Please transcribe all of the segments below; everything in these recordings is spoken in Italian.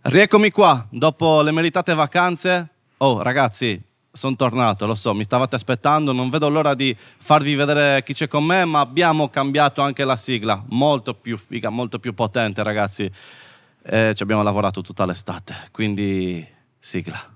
Rieccomi qua, dopo le meritate vacanze. Oh, ragazzi, sono tornato, lo so, mi stavate aspettando, non vedo l'ora di farvi vedere chi c'è con me, ma abbiamo cambiato anche la sigla, molto più figa, molto più potente, ragazzi. Ci abbiamo lavorato tutta l'estate, quindi sigla.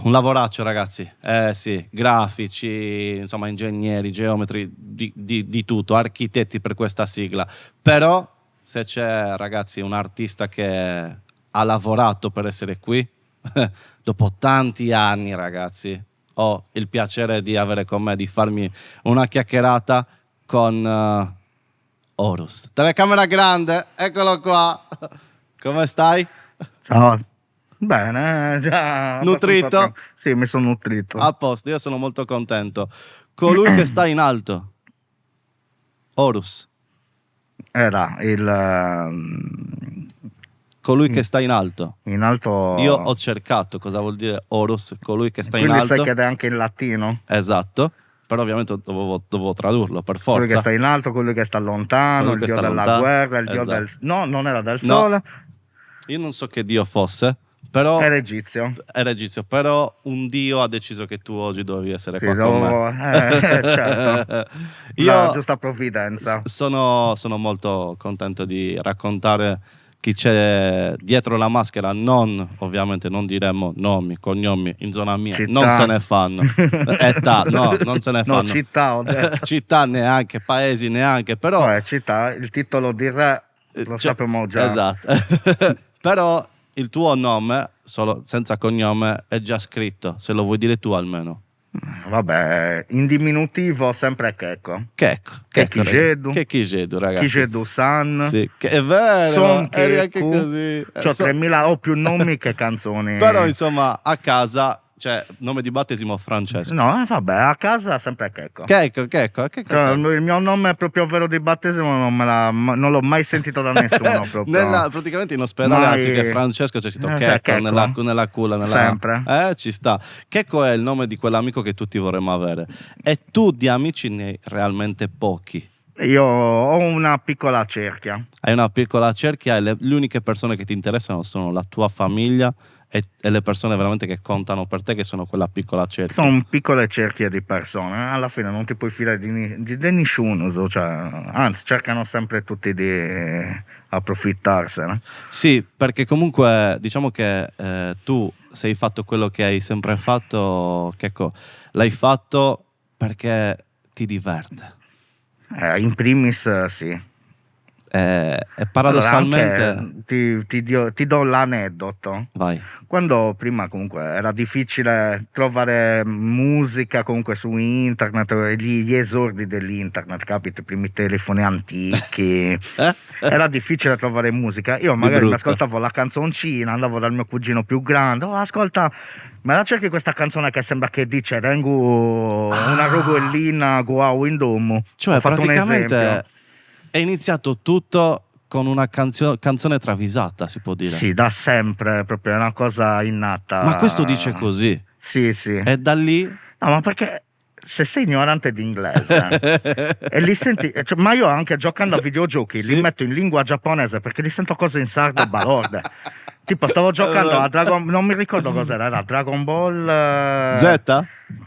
Un lavoraccio, ragazzi. Sì, grafici, insomma, ingegneri, geometri, di tutto, architetti per questa sigla. Però, se c'è, ragazzi, un artista che ha lavorato per essere qui, dopo tanti anni, ragazzi, ho il piacere di avere con me, di farmi una chiacchierata con Horus. Telecamera grande, eccolo qua. Come stai? Ciao. Bene, già. Nutrito? Sì, mi sono nutrito. A posto, io sono molto contento. Colui che sta in alto, Horus. Era Colui che sta in alto. in alto. Io ho cercato cosa vuol dire Horus, colui che sta in Quindi alto. sai che è anche in latino. Esatto, però ovviamente dovevo tradurlo per forza. Colui che sta in alto, colui che sta lontano, Colui il che dio sta della lontano. guerra, il dio Esatto. del... No, non era del No. sole, Io non so che dio fosse, però era egizio. era egizio, però un dio ha deciso che tu oggi dovevi essere Sì, qua con me. certo. Io La giusta provvidenza. sono molto contento di raccontare chi c'è dietro la maschera. Ovviamente non diremo nomi, cognomi, in zona mia Città. non se ne fanno. Età, no, non se ne No, fanno. città, ho detto. Città neanche, paesi neanche, però Città, il titolo di re lo cioè, sappiamo già. Esatto. Però il tuo nome, solo senza cognome, è già scritto, se lo vuoi dire tu almeno. Vabbè, in diminutivo sempre Checco. Chechigedu, ragazzi. Chigedu San. Sì, che è vero, Son eri anche Checco. così. C'ho 3000 o più nomi che canzoni. Però insomma a casa, cioè nome di battesimo Francesco. No, vabbè, a casa sempre Checco. Checco. Cioè, il mio nome proprio vero di battesimo non l'ho mai sentito da nessuno proprio. Praticamente in ospedale, Mai. anziché Francesco c'è scritto Checco. Checco nella culla. Sempre. Ci sta. Checco è il nome di quell'amico che tutti vorremmo avere. E tu di amici ne hai realmente pochi. Io ho una piccola cerchia. Hai una piccola cerchia e le uniche persone che ti interessano sono la tua famiglia e le persone veramente che contano per te, che sono quella piccola cerchia. Sono piccole cerchie di persone, alla fine non ti puoi fidare di nessuno, cioè, anzi cercano sempre tutti di approfittarsene. Sì, perché comunque diciamo che tu sei fatto quello che hai sempre fatto, Checco, l'hai fatto perché ti diverte. In primis sì. E paradossalmente... Allora, anche ti do l'aneddoto. Vai. Quando prima comunque era difficile trovare musica comunque su internet, gli esordi dell'internet, capito? I primi telefoni antichi, era difficile trovare musica. Io magari mi ascoltavo la canzoncina, andavo dal mio cugino più grande, ascolta, me la cerchi questa canzone che sembra che dice Rengu una rogellina guau in domo. Cioè Ho fatto un praticamente esempio. è iniziato tutto con una canzone travisata, si può dire. Sì, da sempre, proprio è una cosa innata. Ma questo dice così. Sì, sì. E da lì... No, ma perché se sei ignorante di inglese e li senti, cioè, ma io anche giocando a videogiochi Sì. li metto in lingua giapponese perché li sento cose in sardo balorde. Tipo stavo giocando a Dragon, non mi ricordo cos'era, era Dragon Ball Z?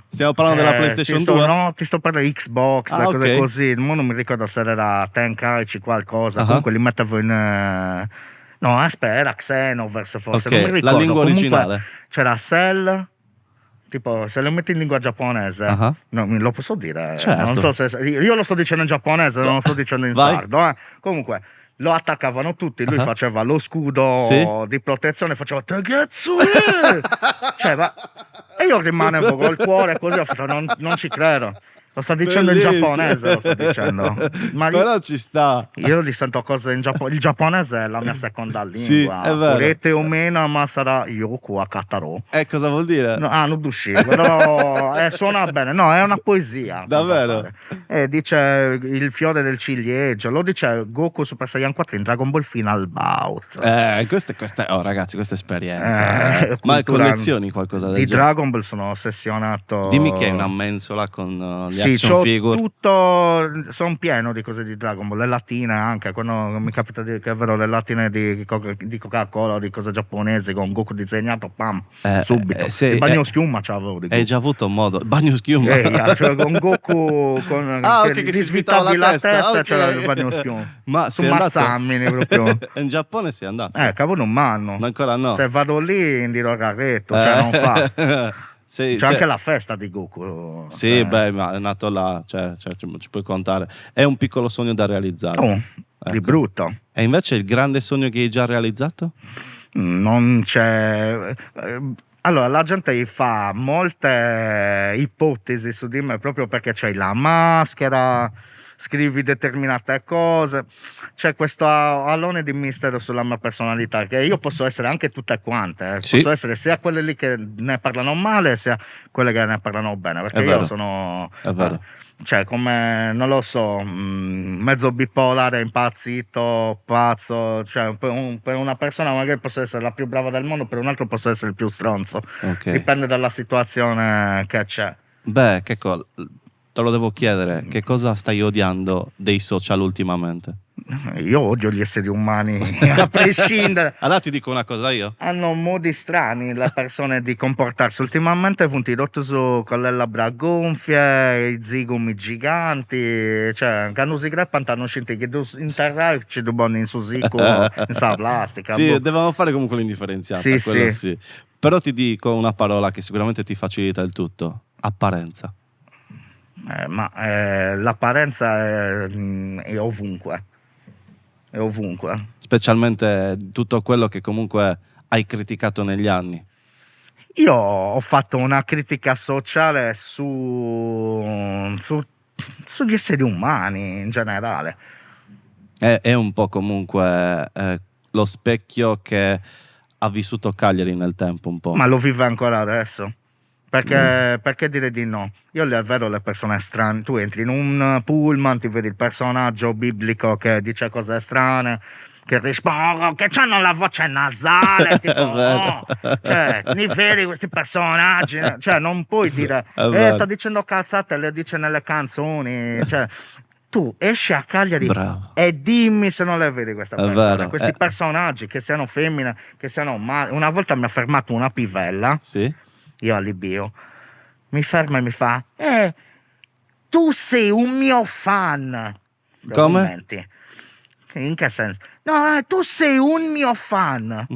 Stiamo parlando della PlayStation 2? No, ti sto parlando di Xbox, cose ok. così. Mo non mi ricordo se era Tenkaichi qualcosa. Comunque li mettevo in no, aspetta, era Xenoverse forse, non mi ricordo. La lingua Comunque originale. c'era Cell. Tipo, se lo metti in lingua giapponese, no, lo posso dire? Certo. Non so se io lo sto dicendo in giapponese, non lo sto dicendo in sardo. Comunque, lo attaccavano tutti, lui faceva lo scudo di protezione, faceva Tegetsu! Cioè, e io rimanevo col cuore così, ho fatto, non ci credo. Lo sta dicendo in Bellissimo. giapponese, lo sto dicendo. Ma Però ci sta. io li sento cose in giapponese. Il giapponese è la mia seconda Sì, lingua. è vero. Volete o meno, ma sarà Yoku Akataro. Cosa vuol dire? No, non dushi, però suona bene. No, è una poesia. Davvero? Dice il fiore del ciliegio. Lo dice Goku Super Saiyan 4 in Dragon Ball Final Bout. Oh, ragazzi, questa esperienza. Ma cultura collezioni qualcosa del di genere? Dragon Ball sono ossessionato. Dimmi che è una mensola con gli Sì, action c'ho figure. tutto, sono pieno di cose di Dragon Ball, le lattine anche, quando mi capita che vedo le lattine di Coca-Cola, di cose giapponesi con Goku disegnato, pam, subito. Sì, il bagno schiuma c'avevo di Goku. Hai già avuto modo. Bagno schiuma. Cioè con Goku ok, che gli si svitava svitavi la testa, ok. c'era il bagno schiuma. Ma Su sei andato? Mazzamini proprio. In Giappone sei andato? Cavolo, non m'hanno. Ma ancora no. Se vado lì indiro carretto, cioè non fa. Sì, C'è anche la festa di Goku. Sì, beh, ma è nato là, ci puoi contare. È un piccolo sogno da realizzare. Di Ecco. brutto. E invece il grande sogno che hai già realizzato? Non c'è. Allora, la gente fa molte ipotesi su di me proprio perché c'hai la maschera, scrivi determinate cose, c'è questo alone di mistero sulla mia personalità, che io posso essere anche tutte quante, Sì. posso essere sia quelle lì che ne parlano male, sia quelle che ne parlano bene, perché È io vero. sono... È vero. Cioè, come, non lo so, mezzo bipolare, impazzito, pazzo, cioè per una persona magari posso essere la più brava del mondo, per un altro posso essere il più stronzo. Ok. Dipende dalla situazione che c'è. Beh, te lo devo chiedere, che cosa stai odiando dei social ultimamente? Io odio gli esseri umani, a prescindere. Allora ti dico una cosa io. Hanno modi strani le persone di comportarsi. Ultimamente punti rotto su con le labbra gonfie, i zigomi giganti, cioè quando si greppano hanno scelto che interrare ci dobbiamo in susico, in sa plastica. Sì, boh. devono fare comunque l'indifferenziata, Sì, quello sì. sì. Però ti dico una parola che sicuramente ti facilita il tutto. Apparenza. Ma l'apparenza è ovunque. È ovunque. Specialmente tutto quello che comunque hai criticato negli anni. Io ho fatto una critica sociale sugli esseri umani in generale. È un po' comunque lo specchio che ha vissuto Cagliari nel tempo un po'. Ma lo vive ancora adesso. Perché dire di no? Io le vedo le persone strane. Tu entri in un pullman, ti vedi il personaggio biblico che dice cose strane, che rispondono, che hanno la voce nasale, tipo, oh. Cioè, li vedi questi personaggi? Cioè, non puoi dire, sta dicendo cazzate, le dice nelle canzoni. Cioè, tu esci a Cagliari Bravo. e dimmi se non le vedi queste persone, vero. questi personaggi, che siano femmine, che siano maschi. Una volta mi ha fermato una pivella. Sì? Io allibio, mi ferma e mi fa, tu sei un mio fan. Come? Commenti. In che senso? No, tu sei un mio fan.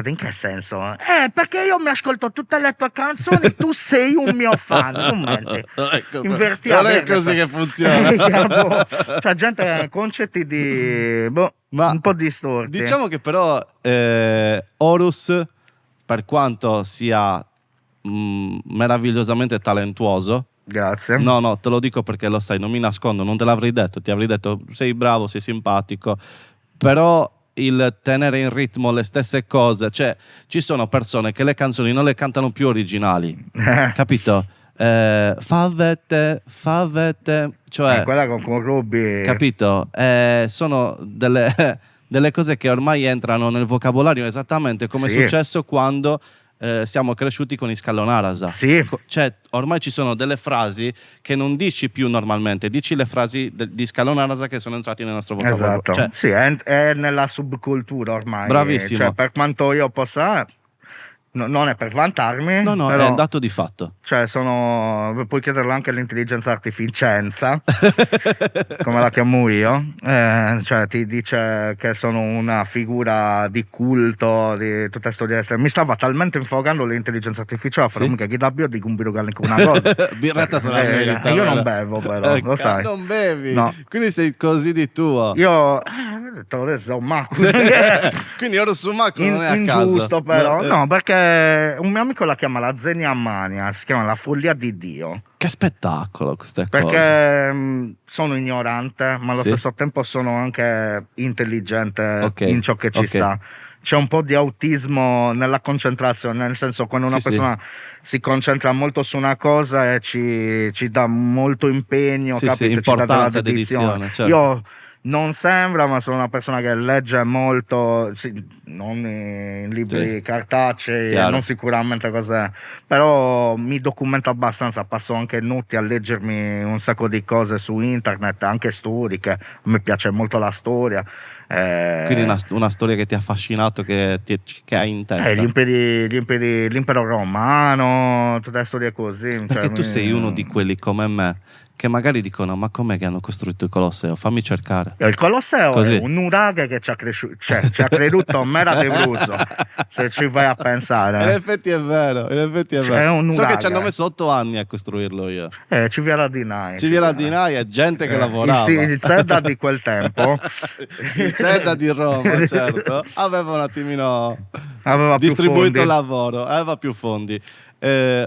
In che senso? Perché io mi ascolto tutte le tue canzoni, tu sei un mio fan. Commenti. Inverti non a è così che funziona. C'è gente concetti di Ma un po' distorti. Diciamo che però Horus, per quanto sia meravigliosamente talentuoso, Grazie. no, te lo dico perché lo sai, non mi nascondo, non te l'avrei detto, ti avrei detto sei bravo, sei simpatico, però il tenere in ritmo le stesse cose, cioè ci sono persone che le canzoni non le cantano più originali, capito? Favete, cioè Quella con Ruby. capito? Sono delle cose che ormai entrano nel vocabolario, esattamente come Sì. è successo quando siamo cresciuti con i Scallonarasa. Sì. Cioè, ormai ci sono delle frasi che non dici più normalmente, dici le frasi di Scallonarasa che sono entrati nel nostro vocabolario. Esatto. Cioè, Sì, è nella subcultura ormai. Bravissimo. Cioè, per quanto io possa, non è per vantarmi. no, però, è un dato di fatto. Cioè, puoi chiederlo anche all'intelligenza artificienza, come la chiamo io. Cioè, ti dice che sono una figura di culto, di tutta storia. Mi stava talmente infogando l'intelligenza artificiale, Sì? mica chi dabbia di un con una cosa. Birretta se la merita. Io non vero? bevo, però, lo sai. Non bevi? No. Quindi sei così di tuo. Io te l'ho detto, ma Quindi ora su Marco non è a caso. ingiusto però, no, perché un mio amico la chiama la Zenia Mania, si chiama la follia di Dio. Che spettacolo queste cose. Perché sono ignorante, ma allo Sì. stesso tempo sono anche intelligente Ok, in ciò che ci ok. sta. C'è un po' di autismo nella concentrazione, nel senso quando una Sì, persona si concentra molto su una cosa e ci dà molto impegno, Sì, sì, capito? Ci dà della importanza dedizione. dedizione, certo. Io non sembra, ma sono una persona che legge molto, sì, non in libri Sì. cartacei, Chiaro. non sicuramente cos'è, però mi documento abbastanza, passo anche notti a leggermi un sacco di cose su internet, anche storiche, a me piace molto la storia. Quindi una storia che ti ha affascinato, che hai in testa. L'impero romano, tutte le storie così. Perché tu sei uno di quelli come me che magari dicono: ma com'è che hanno costruito il Colosseo? Fammi cercare. Il Colosseo Così. è un nuraghe che ci ha creduto mera de Bruso, se ci vai a In pensare. effetti è vero, in effetti è Cioè, vero. è un So che nuraghe. ci hanno messo 8 anni a costruirlo io. Ci viene di Nai. Ci viene a Dinai è gente che lavorava. Il Zedda di quel tempo. Il Zedda di Roma, certo, aveva un attimino Aveva più distribuito fondi. il lavoro, aveva più fondi.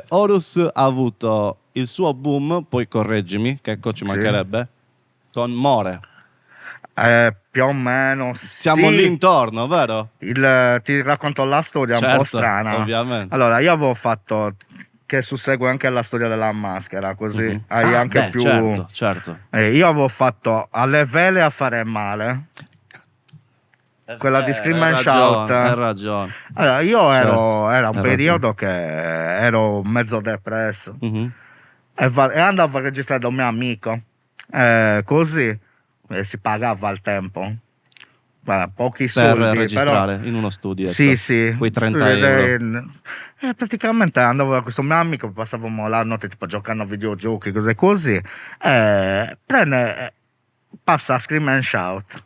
Horus ha avuto il suo boom, poi correggimi, che ecco ci Sì. mancherebbe, con More. Più o meno. Siamo sì. lì intorno, vero? Ti racconto la storia un po' Certo, strana. ovviamente. Allora, io avevo fatto, che sussegue anche la storia della maschera, così Mhm. hai anche più. Certo. Io avevo fatto alle vele a fare male. Quella di Scream and Shout. Hai ragione. Allora, io Certo, era un hai periodo che ero mezzo depresso Mhm. e andavo a registrare da un mio amico. Così si pagava al tempo. Guarda, pochi Per soldi, registrare però in uno studio. sì, sì. Quei 30 euro. Praticamente andavo da questo mio amico, passavamo la notte tipo giocando a videogiochi, cose così. Passa a Scream and Shout.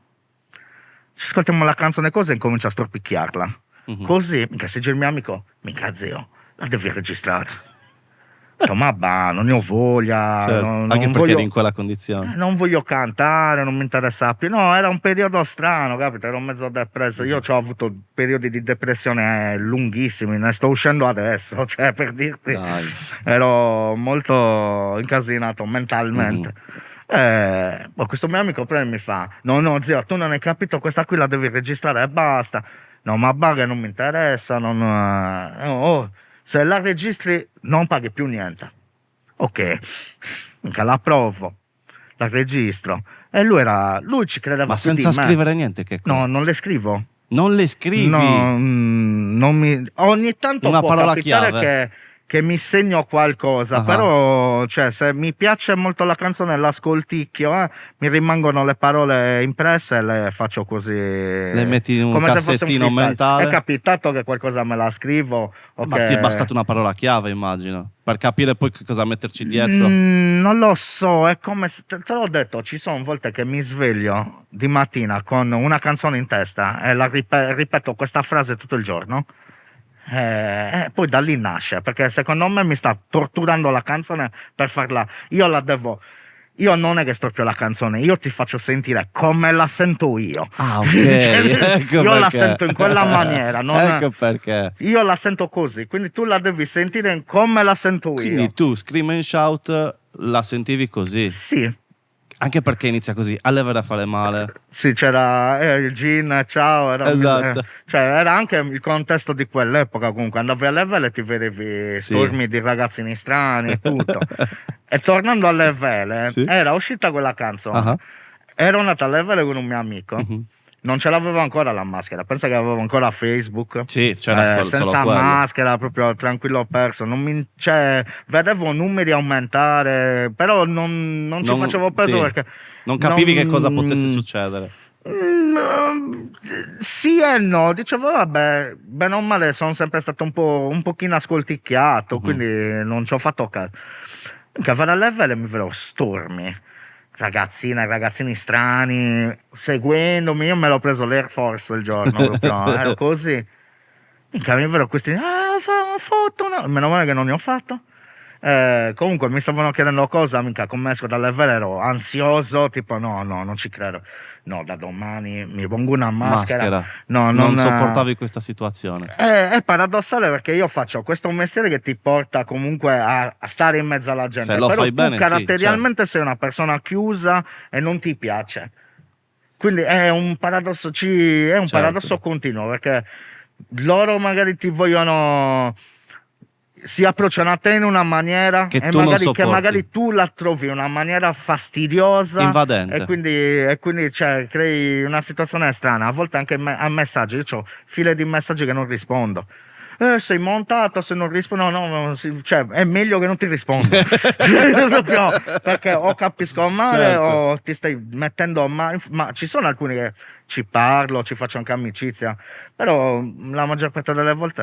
Ci ascoltiamo la canzone così e incomincia a storpicchiarla. Mhm. Così, mica se c'è il mio amico, mica zio, la devi registrare. Ho detto, ma bah, non ne ho voglia, Certo, non anche perché voglio, eri in quella condizione. non voglio cantare, non mi interessa più. No, era un periodo strano, capito? Ero mezzo depresso. Io ho avuto periodi di depressione lunghissimi, ne sto uscendo adesso, cioè per dirti, Dai. ero molto incasinato mentalmente. Questo mio amico prende e mi fa: no, zio, tu non hai capito, questa qui la devi registrare e basta. No, ma baga non mi interessa, se la registri non paghi più niente. Ok, mica la provo, la registro. E lui ci credeva Ma più di senza me. scrivere niente, che No, non le scrivo. Non le scrivi? No, ogni tanto Una può parola capitare chiave. che mi segno qualcosa, Ah. però cioè, se mi piace molto la canzone l'ascolticchio, mi rimangono le parole impresse e le faccio così. Le metti in un come se fosse un cassettino freestyle. mentale? È capitato che qualcosa me la scrivo o Ma che- ti è bastata una parola chiave, immagino, per capire poi che cosa metterci dietro. Non lo so, è come se, te l'ho detto, ci sono volte che mi sveglio di mattina con una canzone in testa e ripeto questa frase tutto il giorno. Poi da lì nasce, perché secondo me mi sta torturando la canzone per farla. Io non è che storpio la canzone, io ti faccio sentire come la sento io. Ah, ok. Cioè, Ecco io la perché. sento in quella maniera, Ecco perché. io la sento così, quindi tu la devi sentire come la sento Quindi io. tu, Scream and Shout, la sentivi così. Sì. Anche perché inizia così, a levere a fare male. Sì, c'era il gin, ciao, Esatto. cioè, era anche il contesto di quell'epoca comunque, andavi a Level e ti vedevi Sì. stormi di ragazzini strani e tutto. E tornando alle vele, Sì. era uscita quella canzone, Ah. ero andato alle vele con un mio amico, Mhm. non ce l'avevo ancora la maschera, pensa che avevo ancora Facebook. Sì, c'era solo senza quello. maschera, proprio tranquillo perso. Cioè, vedevo numeri aumentare, però non ci facevo peso sì. perché Non capivi che cosa potesse succedere. Sì e no, dicevo vabbè, bene o male sono sempre stato un pochino ascolticchiato, Mhm. quindi non ci ho fatto caso. Che vado a level e mi vedo stormi, ragazzine, ragazzini strani, seguendomi, io me l'ho preso l'Air Force il giorno, proprio, ero così. Minchia, mi vedo questi, fa una foto, no? Meno male che non ne ho fatto. Comunque mi stavano chiedendo cosa, mica come esco dalle vele ero ansioso, tipo no, non ci credo. No, da domani mi pongo una maschera. No, non sopportavi questa situazione. È paradossale perché io faccio questo mestiere che ti porta comunque a stare in mezzo alla gente. Se lo però fai tu bene, sì, caratterialmente sei una persona chiusa e non ti piace. Quindi è un paradosso, paradosso continuo perché loro magari ti vogliono, si approcciano a te in una maniera che magari tu la trovi in una maniera fastidiosa, invadente, e quindi cioè, crei una situazione strana. A volte anche a messaggi, io ho file di messaggi che non rispondo. Sei montato, se non rispondo, cioè, è meglio che non ti rispondo. Perché o capisco male, certo, o ti stai mettendo ma ci sono alcuni che ci parlo, ci faccio anche amicizia, però la maggior parte delle volte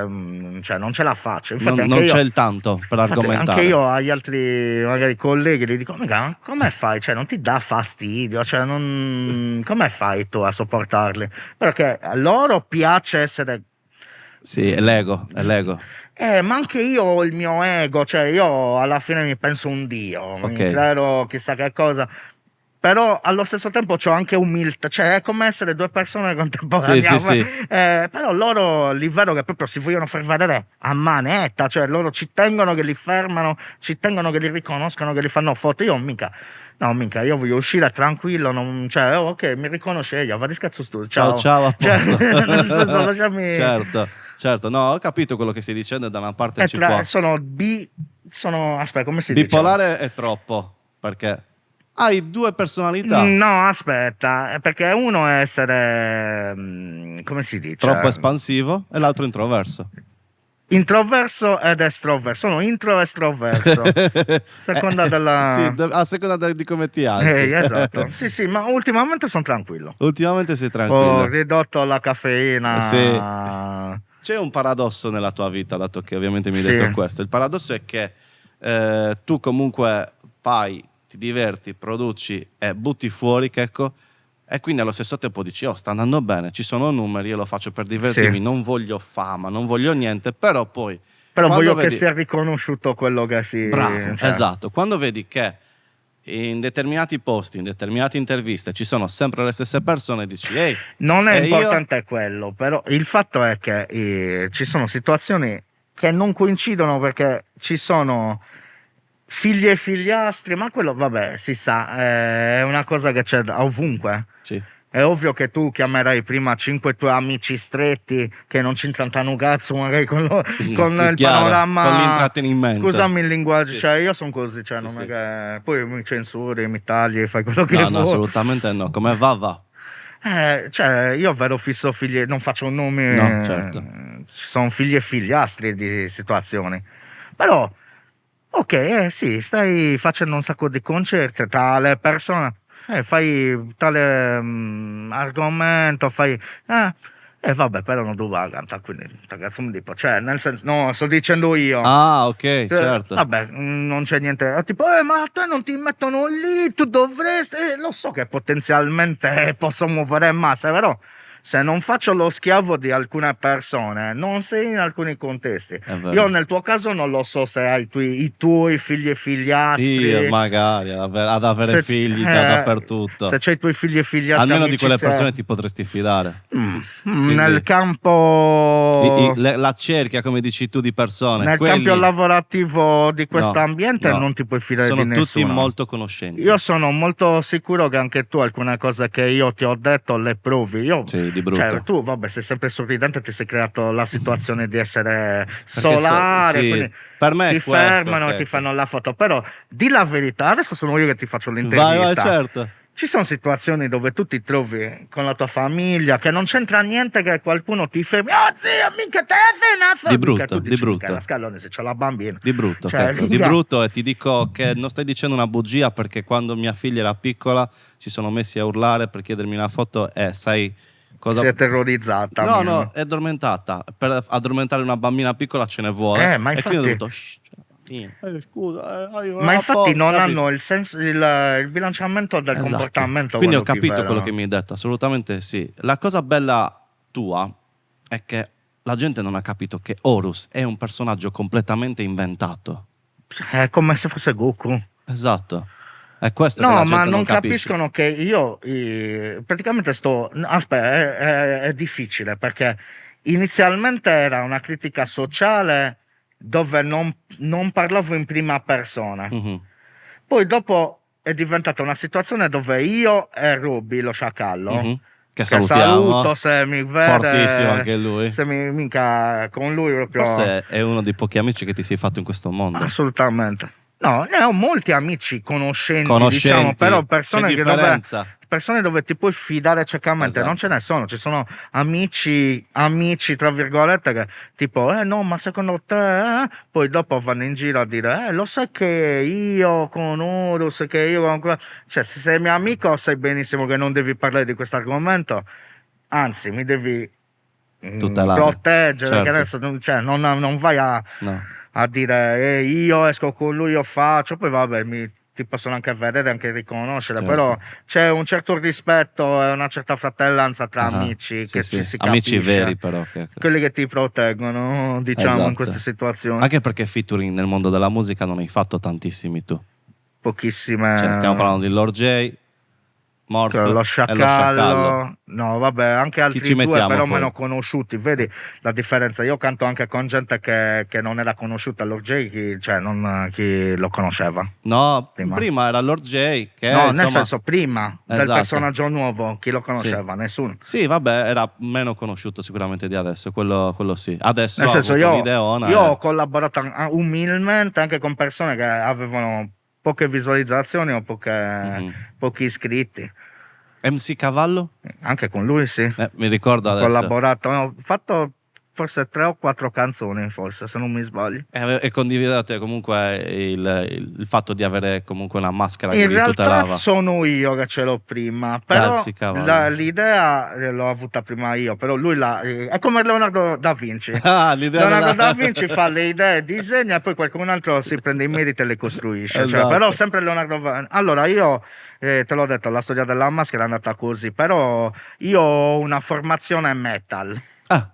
cioè, non ce la faccio. Infatti non c'è il tanto per argomentare. Anche io agli altri magari colleghi gli dico, mica, come fai? Cioè, non ti dà fastidio? Cioè, come fai tu a sopportarli? Perché a loro piace essere... Sì, è l'ego. Ma anche io ho il mio ego, cioè io alla fine mi penso un dio, mi credo chissà che cosa, però allo stesso tempo c'ho anche umiltà, cioè è come essere due persone contemporanee. Sì. Però loro li vedo che proprio si vogliono far vedere a manetta, cioè loro ci tengono che li fermano, ci tengono che li riconoscano, che li fanno foto. Io mica, io voglio uscire tranquillo, cioè ok, mi riconosce ella, va di scazzo tu, ciao, a posto. Cioè, nel senso, lasciami... Certo, no, ho capito quello che stai dicendo, da una parte ci può. Aspetta, come si dice? Bipolare è troppo, perché hai due personalità. No, aspetta, perché uno è essere, come si dice? Troppo espansivo e l'altro introverso. Introverso ed estroverso, sono intro e estroverso, seconda della... Sì, a seconda di come ti alzi. Esatto, sì, ma ultimamente sono tranquillo. Ultimamente sei tranquillo. Ho ridotto la caffeina. Sì. C'è un paradosso nella tua vita, dato che ovviamente mi hai detto questo. Il paradosso è che tu comunque fai, ti diverti, produci e butti fuori, ecco, e quindi allo stesso tempo dici, sta andando bene, ci sono numeri, io lo faccio per divertirmi, non voglio fama, non voglio niente, però poi... Però voglio che sia riconosciuto quello che si... Bravo, esatto. Quando vedi che in determinati posti, in determinate interviste ci sono sempre le stesse persone, dici non è importante quello, però il fatto è che ci sono situazioni che non coincidono, perché ci sono figli e figliastri, ma quello vabbè si sa, è una cosa che c'è ovunque. Sì. È ovvio che tu chiamerai prima 5 tuoi amici stretti che non c'entrano un cazzo magari con il panorama, con l'intrattenimento. Scusami il linguaggio, cioè io sono così, cioè non è che poi mi censuri, mi tagli, fai quello che vuoi. No, assolutamente no, come va. Cioè io vedo fisso figli, non faccio un nome, no, certo. Ci sono figli e figliastri di situazioni, però ok, sì, stai facendo un sacco di concerti tra le persone, fai tale argomento, fai... vabbè, però non doveva cantare, quindi ragazzi mi dico, cioè, nel senso, no, sto dicendo io. Ah, ok, certo. Vabbè, non c'è niente, tipo, ma a te non ti mettono lì, tu dovresti... lo so che potenzialmente posso muovere massa, però... se non faccio lo schiavo di alcune persone, non sei in alcuni contesti. Io nel tuo caso non lo so se hai i tuoi figli e figliastri. Io magari ad avere figli dappertutto. Se c'hai i tuoi figli e figliastri, almeno di quelle persone ti potresti fidare. Nel campo... la cerchia, come dici tu, di persone. Nel campo lavorativo di questo ambiente non ti puoi fidare di nessuno. Sono tutti molto conoscenti. Io sono molto sicuro che anche tu alcune cose che io ti ho detto le provi. Sì, di brutto. Cioè, tu, vabbè, sei sempre sorridente, ti sei creato la situazione di essere solare, quindi per me ti fermano e ti fanno la foto. Però di la verità, adesso sono io che ti faccio l'intervista. Vai, certo. Ci sono situazioni dove tu ti trovi con la tua famiglia, che non c'entra niente che qualcuno ti fermi. Oh zio, mica te fai di brutto, di brutto. La scalone se c'è la bambina. Di brutto, di brutto, e ti dico che non stai dicendo una bugia, perché quando mia figlia era piccola si sono messi a urlare per chiedermi una foto e sai cosa... Si è terrorizzata. No, è addormentata. Per addormentare una bambina piccola ce ne vuole. Ma infatti... e quindi ho detto... scusa, ma infatti non hanno il senso, il bilanciamento del comportamento. Quindi ho capito quello che mi hai detto, assolutamente sì. La cosa bella tua è che la gente non ha capito che Horus è un personaggio completamente inventato. È come se fosse Goku. Esatto. È questo che No, la ma gente non capisce. capiscono che io praticamente aspetta, è difficile perché inizialmente era una critica sociale dove non parlavo in prima persona. Mhm, Poi dopo è diventata una situazione dove io e Ruby, lo sciacallo, mhm. Che che saluto salutiamo. se mi Fortissimo vede, anche lui. se minca con lui proprio. Forse è uno dei pochi amici che ti sei fatto in questo mondo. Assolutamente. No, ne ho molti amici conoscenti, diciamo, però Conoscenti, c'è differenza. persone dove ti puoi fidare ciecamente, non ce Esatto. ne sono, ci sono amici, tra virgolette, che tipo, no, ma secondo te, eh?" Poi dopo vanno in giro a dire, lo sai che io con Urus, che io con... Cioè, se sei mio amico sai benissimo che non devi parlare di questo argomento, anzi, mi devi Tutelare. proteggere, che Certo. adesso cioè, non vai No. a dire io esco con lui, io faccio, poi vabbè, ti possono anche vedere, anche riconoscere, però Certo. c'è un certo rispetto e una certa fratellanza tra Ah, amici sì, che ci sì. si Amici veri capisce, però. quelli che ti proteggono, diciamo, in queste Esatto. situazioni. Anche perché featuring nel mondo della musica non hai fatto tantissimi tu. Cioè, stiamo Pochissime. parlando di Lord J, Morph Lo e lo Sciacallo. Sciacallo, no, vabbè, anche Chi ci altri due, mettiamo però poi? meno conosciuti. Vedi la differenza? Io canto anche con gente che non era conosciuta. Lord J, cioè, non, chi lo conosceva No, prima? prima era Lord J, che No, nel insomma... senso, prima del Esatto. personaggio nuovo, chi lo Sì. conosceva? Nessuno. Sì, vabbè, era meno conosciuto sicuramente di adesso, quello sì. Adesso Nel ha senso, avuto io un'ideona ho collaborato umilmente anche con persone che avevano poche visualizzazioni o Mhm. pochi iscritti. MC Cavallo? Anche con lui, sì. Mi ricordo Ho adesso. collaborato, ho fatto forse 3 o 4 canzoni, forse, se non mi sbaglio. E condividete comunque il fatto di avere comunque una maschera che In vi realtà tutelava. sono io che ce l'ho prima, però MC Cavallo. l'idea l'ho avuta prima io, però lui è come Leonardo da Vinci. Ah, l'idea Leonardo della... da Vinci fa le idee, disegna e poi qualcun altro si prende i meriti e le costruisce. Cioè, però Esatto. sempre Allora io te l'ho detto, la storia della maschera è andata così, però io ho una formazione metal. Ah,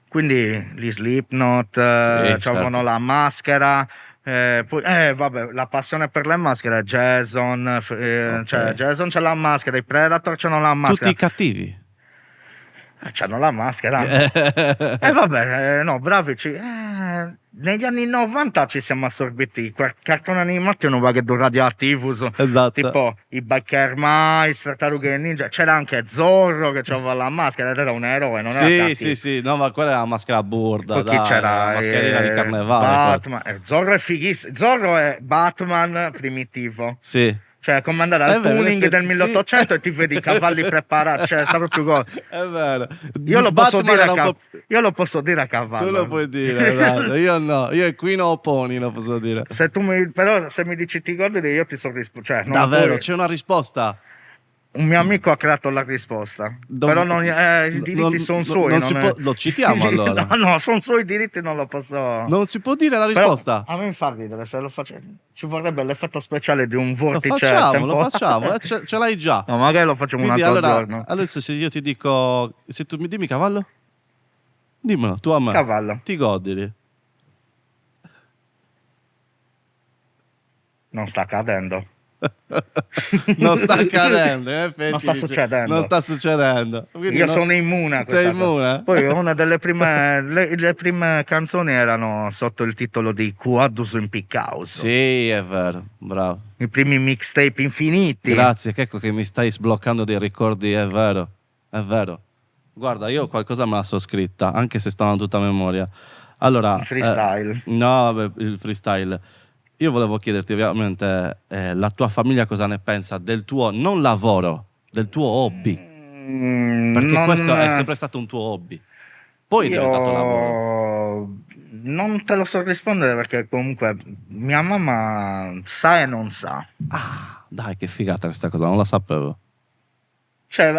Quindi gli Slipknot sì, avevano certo. la maschera, poi vabbè, la passione per le maschere, Jason, cioè Ok. Jason c'ha la maschera, i Predator c'hanno la Tutti maschera, i cattivi. c'hanno la maschera. E vabbè, no, bravi, negli anni 90 ci siamo assorbiti i cartoni animati hanno vagato radioattivus, Esatto. tipo i Biker Mice, Tartarughe Ninja, c'era anche Zorro che aveva la maschera ed era un eroe, non era Sì, sì, cattivo. sì, no, ma quella era la maschera burda, Poi chi dai, era la c'era? mascherina di carnevale quella. Batman. Zorro è fighissimo. Zorro è Batman primitivo. Sì. Cioè, come andare È al vero, in tuning del effetti, sì. 1800 e ti vedi i cavalli preparati, cioè, sa proprio cosa. È vero. Io lo posso Batman dire era un po'... io lo posso dire a Tu lo cavallo. puoi dire, esatto. Io no, io equino o pony lo posso dire. Però se mi dici ti godi, io ti so rispondere. Cioè, non Davvero, puoi. c'è una risposta. Un mio amico ha creato la risposta. Però i diritti sono suoi. Non si può... Lo citiamo allora. No, no, sono suoi diritti, non lo posso. Non si può dire la Però risposta. a me mi fa ridere se lo faccio. Ci vorrebbe l'effetto speciale di un Lo vortice facciamo, lo temporale. facciamo. Ce l'hai già. No, magari lo facciamo un Quindi altro allora, giorno. adesso se io ti dico... Se tu mi dimmi cavallo? Dimmelo, tu a me. Cavallo, Ti godili. non sta accadendo. Non sta accadendo, in effetti Non sta dice, non succedendo. sta succedendo. Quindi Io sono immune a sei questa cosa. immune? Poi una delle prime, le prime canzoni erano sotto il titolo di Quadus in Pickhouse. Sì, è vero, bravo. I primi mixtape infiniti. Grazie, che ecco che mi stai sbloccando dei ricordi, è vero, è vero. Guarda, io qualcosa me la so scritta, anche se sto a tutta memoria. Allora, Il freestyle. no, vabbè, il freestyle. Io volevo chiederti ovviamente la tua famiglia cosa ne pensa del tuo non lavoro, del tuo hobby, perché questo è sempre stato un tuo hobby. Poi è diventato lavoro. Non te lo so rispondere perché comunque mia mamma sa e non sa. Ah, dai, che figata questa cosa, non la sapevo. Cioè,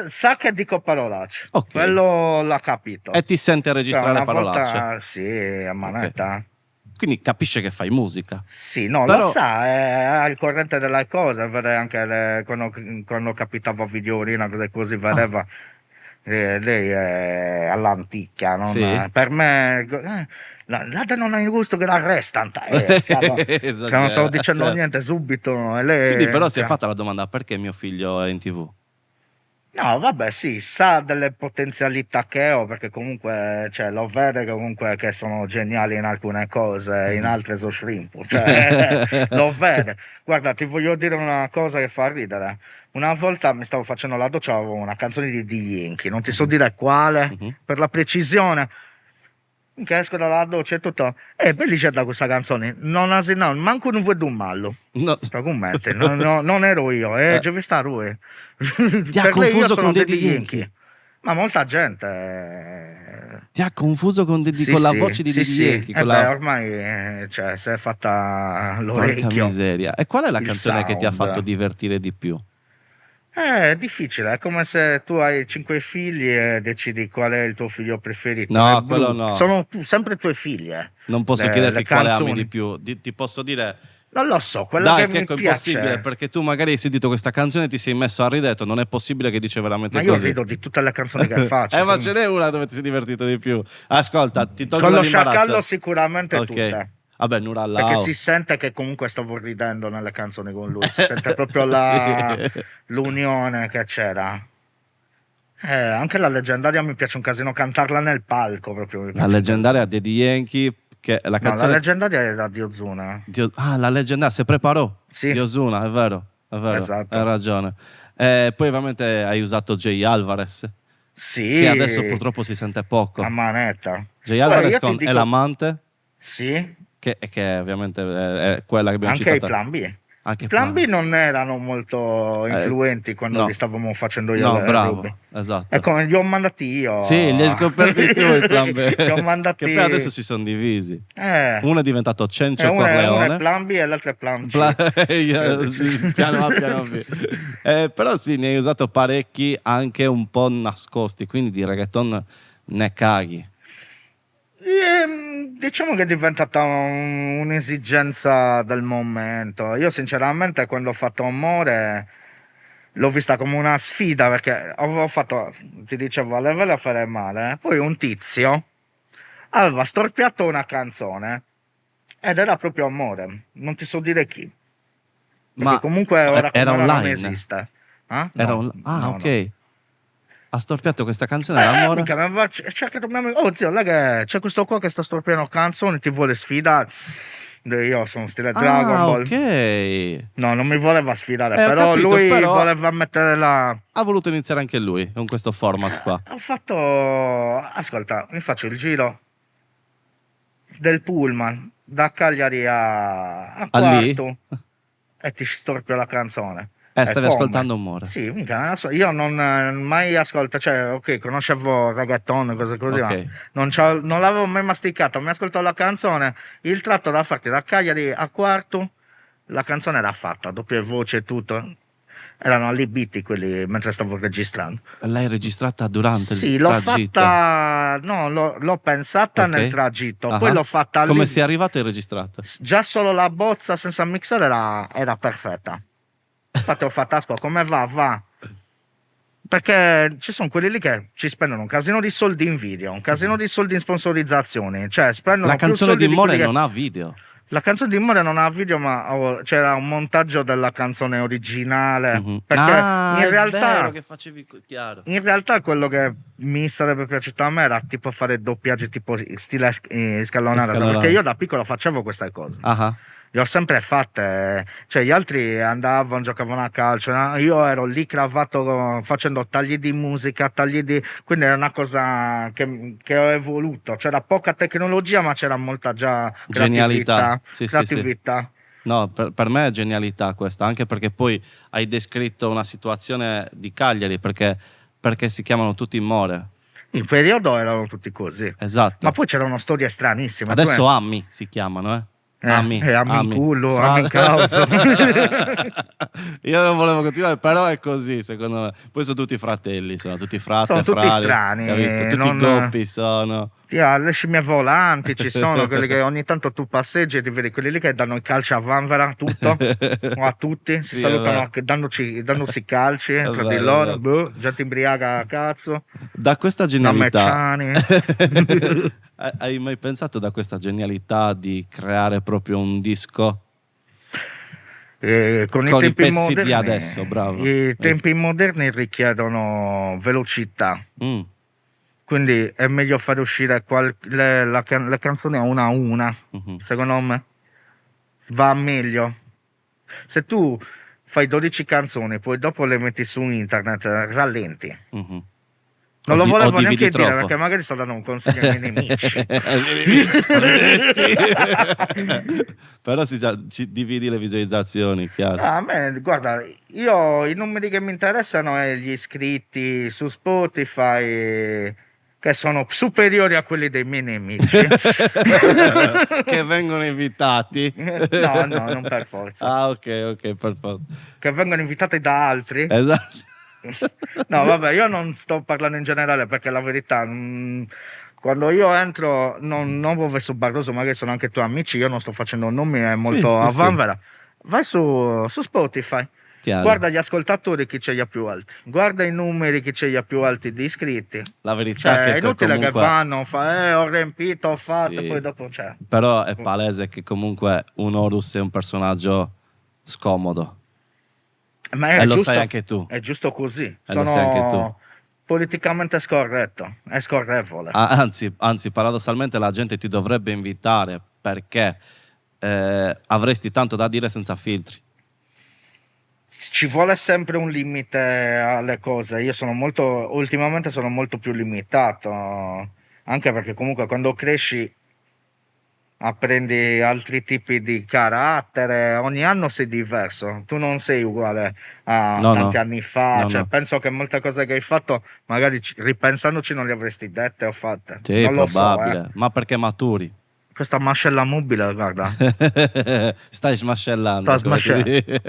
sa che dico parolacce. Ok. Quello l'ha capito. E ti sente registrare Una parolacce. volta, sì, a manetta. Ok. Quindi capisce che fai musica. Sì, no, Però... lo sa, è al corrente delle cose, vede anche quando capitava Videolina, cose così, vedeva. Lei è all'antica, Sì? per me L'altra non ha il gusto che l'arrestano. Che non stavo dicendo Certo. niente subito. E lei, Quindi però si è fatta la domanda perché mio figlio è in TV? No, vabbè, sì, sa delle potenzialità che ho, perché comunque, cioè, lo vede che comunque che sono geniali in alcune cose, in altre so shrimp, cioè, lo vede. Guarda, ti voglio dire una cosa che fa ridere. Una volta mi stavo facendo la doccia, avevo una canzone di Yankee, non ti so dire quale, Mhm. per la precisione. Che esco dalla doccia e tutto, bellissima da questa canzone, non ha no, manco non vedo un mallo. No. Commenti, non ero io, già vista lui. Ti ha Per lei io confuso sono con Daddy Daddy Yankee. Yankee? Ma molta gente. Ti ha confuso con, Sì, con la sì, voce di sì, Daddy sì. Yankee? Con la... Ormai cioè, si è fatta Porca l'orecchio. miseria. E qual è la Il canzone che ti ha fatto sound. divertire di più? È difficile, è come se tu hai 5 figli e decidi qual è il tuo figlio preferito. No, È quello brutto. no. Sono sempre i tuoi figli. Non posso Le chiederti quale ami canzoni. di più. Ti posso dire, Non lo so, quella dai, che che mi è impossibile, piace. perché tu magari hai sentito questa canzone e ti sei messo a ridere, hai detto, non è possibile che dice veramente Ma io così. rido di tutte le canzoni che faccio. Ma ce n'è una dove ti sei divertito di più. Ascolta, ti tolgo Con lo dall'imbarazzo. sciacallo sicuramente Ok. tutte. Vabbè, Perché Nurallao. si sente che comunque stavo ridendo nelle canzoni con lui, si sente proprio Sì. l'unione che c'era. Anche la leggendaria mi piace un casino cantarla nel palco proprio. Mi La piace un leggendaria casino. Daddy Yankee, che è la No, la canzone... leggendaria era di Ozuna. La leggendaria, si preparò Sì, di Ozuna, è vero, hai esatto. ragione. Poi ovviamente hai usato Jay Alvarez, che adesso Sì, purtroppo si sente poco. a manetta. Jay Guarda, Alvarez io ti con dico, È l'amante, sì, che ovviamente è quella che abbiamo anche i citato. Plan B. Anche I Plan B Plan. non erano molto Eh, influenti quando li no, stavamo facendo io no, e Ruby. bravo, esatto. Ecco, li ho mandati io. Sì, li hai scoperti tu i Plan B. Li ho Che mandati. poi adesso si sono divisi. Eh, Uno è diventato Cencio uno è Corleone. Plan B e l'altro è Plan Pla- C. sì, piano A, piano B. Però sì, ne hai usato parecchi anche un po' nascosti, quindi di reggaeton ne caghi. Diciamo che è diventata un'esigenza del momento. Io sinceramente quando ho fatto Amore l'ho vista come una sfida perché avevo fatto, ti dicevo, a livello a fare male. Poi un tizio aveva storpiato una canzone ed era proprio Amore. Non ti so dire chi. Perché Ma comunque ora come era ora non online? esiste. Ah? Era No, no, ok. no. Ha storpiato questa canzone, era Amore? Mica mi aveva cercato mio amico. Oh zio, là che c'è questo qua che sta storpiando canzoni, ti vuole sfidare. Io sono stile Dragon Ah, Ball. ok. No, non mi voleva sfidare, Ho però capito, lui però voleva mettere la. ha voluto iniziare anche lui con questo format qua. Ho fatto. Ascolta, mi faccio il giro del pullman da Cagliari a Ah, lì? Quarto e ti storpio la canzone. Stavi Come? ascoltando Amore. Sì, mica, non so, io non mai ascolto, cioè, ok, conoscevo reggaeton, cose così, ma Ok. non l'avevo mai masticato, mi ascolto la canzone, il tratto da farti da Cagliari a Quarto, la canzone era fatta, doppia voce e tutto, erano allibiti quelli mentre stavo registrando. L'hai registrata durante Sì, il l'ho tragitto? fatta, no, l'ho pensata nel Ok. tragitto, Ah. poi l'ho fatta Come lì, sei arrivato e registrata? già solo la bozza senza mixare era perfetta. Infatti ho fatto ascolta, come va? Va. Perché ci sono quelli lì che ci spendono un casino di soldi in video, un casino di soldi in sponsorizzazioni, cioè spendono La più canzone soldi di di More quelli che. non ha video. La canzone di More non ha video, ma c'era un montaggio della canzone originale. Mhm. Perché Ah, in è realtà, vero che facevi chiaro. in realtà quello che mi sarebbe piaciuto a me era tipo fare doppiaggi tipo stile scallonata, Scalonata. perché io da piccolo facevo queste cose. Ah, Le ho sempre fatte, cioè gli altri andavano, giocavano a calcio, no? Io ero lì cravato facendo tagli di musica, quindi era una cosa che ho evoluto, c'era poca tecnologia ma c'era molta già genialità. creatività, Sì, sì, sì. creatività. No, per me è genialità questa, anche perché poi hai descritto una situazione di Cagliari, perché si chiamano tutti More. In periodo erano tutti così, Esatto. ma poi c'erano storie stranissime. Adesso Ammi si chiamano, Ami in culo, ami in causa. Io non volevo continuare, però è così secondo me. Poi sono tutti fratelli, sono tutti frate, Sono tutti frari, strani, capito? Tutti goppi sono. Le scimmie volanti ci sono, quelli che ogni tanto tu passeggi e ti vedi quelli lì che danno i calci a vanvera, tutto, o a tutti, si Sì, è salutano vero. dandosi calci È tra di vero, è loro, vero. boh, gente imbriaca a cazzo, Da questa da genialità, Mecciani. hai mai pensato da questa genialità di creare proprio un disco Con con i pezzi di adesso? Bravo. i tempi moderni richiedono velocità. Mm, Quindi è meglio fare uscire le canzoni a una, mhm, secondo me. Va meglio. Se tu fai 12 canzoni, poi dopo le metti su internet, rallenti. mhm. Non lo O volevo dividi neanche dire troppo. perché magari sto dando un consiglio ai miei nemici. Maledetti. Però ci dividi le visualizzazioni, chiaro. A me, guarda, io i numeri che mi interessano è gli iscritti su Spotify che sono superiori a quelli dei miei nemici. Che vengono invitati. No, non per forza. Ah, ok, perfetto. Che vengono invitati da altri. Esatto. No, vabbè, io non sto parlando in generale perché la verità, quando io entro, non vuoi su Barroso, magari sono anche tuoi amici, io non sto facendo nomi, è Sì, molto sì, a sì. vanvera. Vai su Spotify, Chiaro. guarda gli ascoltatori chi ce li ha più alti, guarda i numeri chi ce li ha più alti di iscritti. La verità Cioè, è che è inutile che comunque... vanno, ho riempito, ho fatto, Sì. e poi dopo c'è. Però è palese che comunque un Horus è un personaggio scomodo. Ma E lo sai anche tu. è giusto così. E lo sai anche tu. Sono politicamente scorretto, è scorrevole. Anzi, paradossalmente la gente ti dovrebbe invitare perché avresti tanto da dire senza filtri. Ci vuole sempre un limite alle cose. Io ultimamente sono molto più limitato, anche perché comunque quando cresci apprendi altri tipi di carattere, ogni anno sei diverso, tu non sei uguale a No, tanti no. anni fa, No, cioè no. penso che molte cose che hai fatto, magari ripensandoci non le avresti dette o fatte, Sì, non lo so, probabile. Ma perché maturi? questa mascella mobile, guarda, Stai smascellando, sta come si smascellando, dice.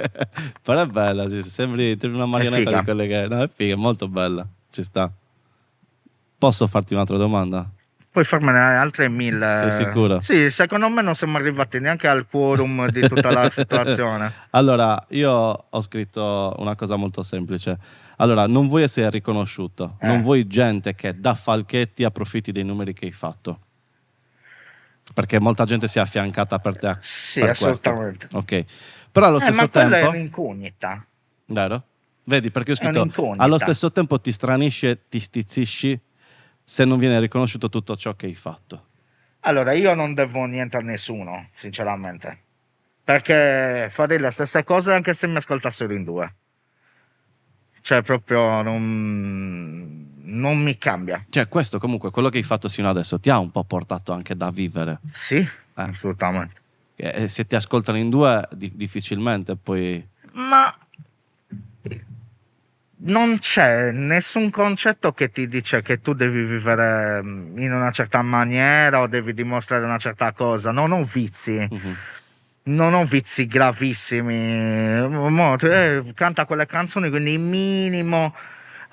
Però è bella, sembri una marionetta figa. di quelle che... No, è figa, è molto bella. Ci sta. Posso farti un'altra domanda? Puoi farmene altre Sei 1000. sicuro? Sì, secondo me non siamo arrivati neanche al quorum di tutta la situazione. Allora, io ho scritto una cosa molto semplice. Allora, non vuoi essere riconosciuto, non vuoi gente che da falchetti approfitti dei numeri che hai fatto. Perché molta gente si è affiancata per te Sì, per assolutamente. questo. Ok. Però allo stesso Ma quella è tempo... un'incognita. Vero? Vedi, perché ho È scritto un'incognita. allo stesso tempo ti stranisci e ti stizzisci se non viene riconosciuto tutto ciò che hai fatto. Allora, io non devo niente a nessuno, sinceramente. Perché farei le stesse cose anche se mi ascoltassero in due. Cioè, proprio non mi cambia. Cioè, questo comunque, quello che hai fatto sino adesso, ti ha un po' portato anche da vivere. Sì, assolutamente. E se ti ascoltano in due, difficilmente poi... Ma non c'è nessun concetto che ti dice che tu devi vivere in una certa maniera o devi dimostrare una certa cosa. Non ho vizi. Mhm. Non ho vizi gravissimi. Canta quelle canzoni, quindi minimo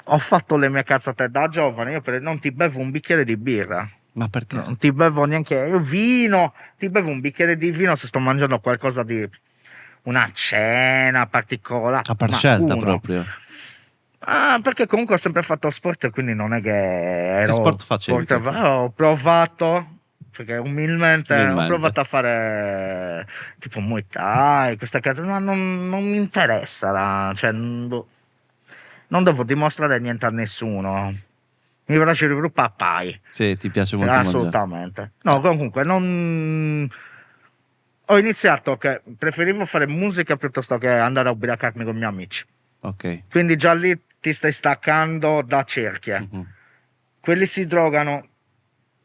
ho fatto le mie cazzate da giovane. Io non ti bevo un bicchiere di birra. Ma perché? Non ti bevo neanche vino. Ti bevo un bicchiere di vino se sto mangiando qualcosa di una cena particolare. Ah, per Ma scelta uno. proprio. Perché comunque ho sempre fatto sport, quindi non è che ero sport facevi, ho provato, perché umilmente ho Umilmente. provato a fare tipo Muay Thai, questa cosa, ma non mi interessa, cioè, non devo dimostrare niente a nessuno. Mi piace il gruppo papai, Sì, ti piace molto mangiare. assolutamente. No, comunque ho iniziato che preferivo fare musica piuttosto che andare a ubriacarmi con i miei amici. Ok. Quindi già lì ti stai staccando da cerchie. Mhm. Quelli si drogano,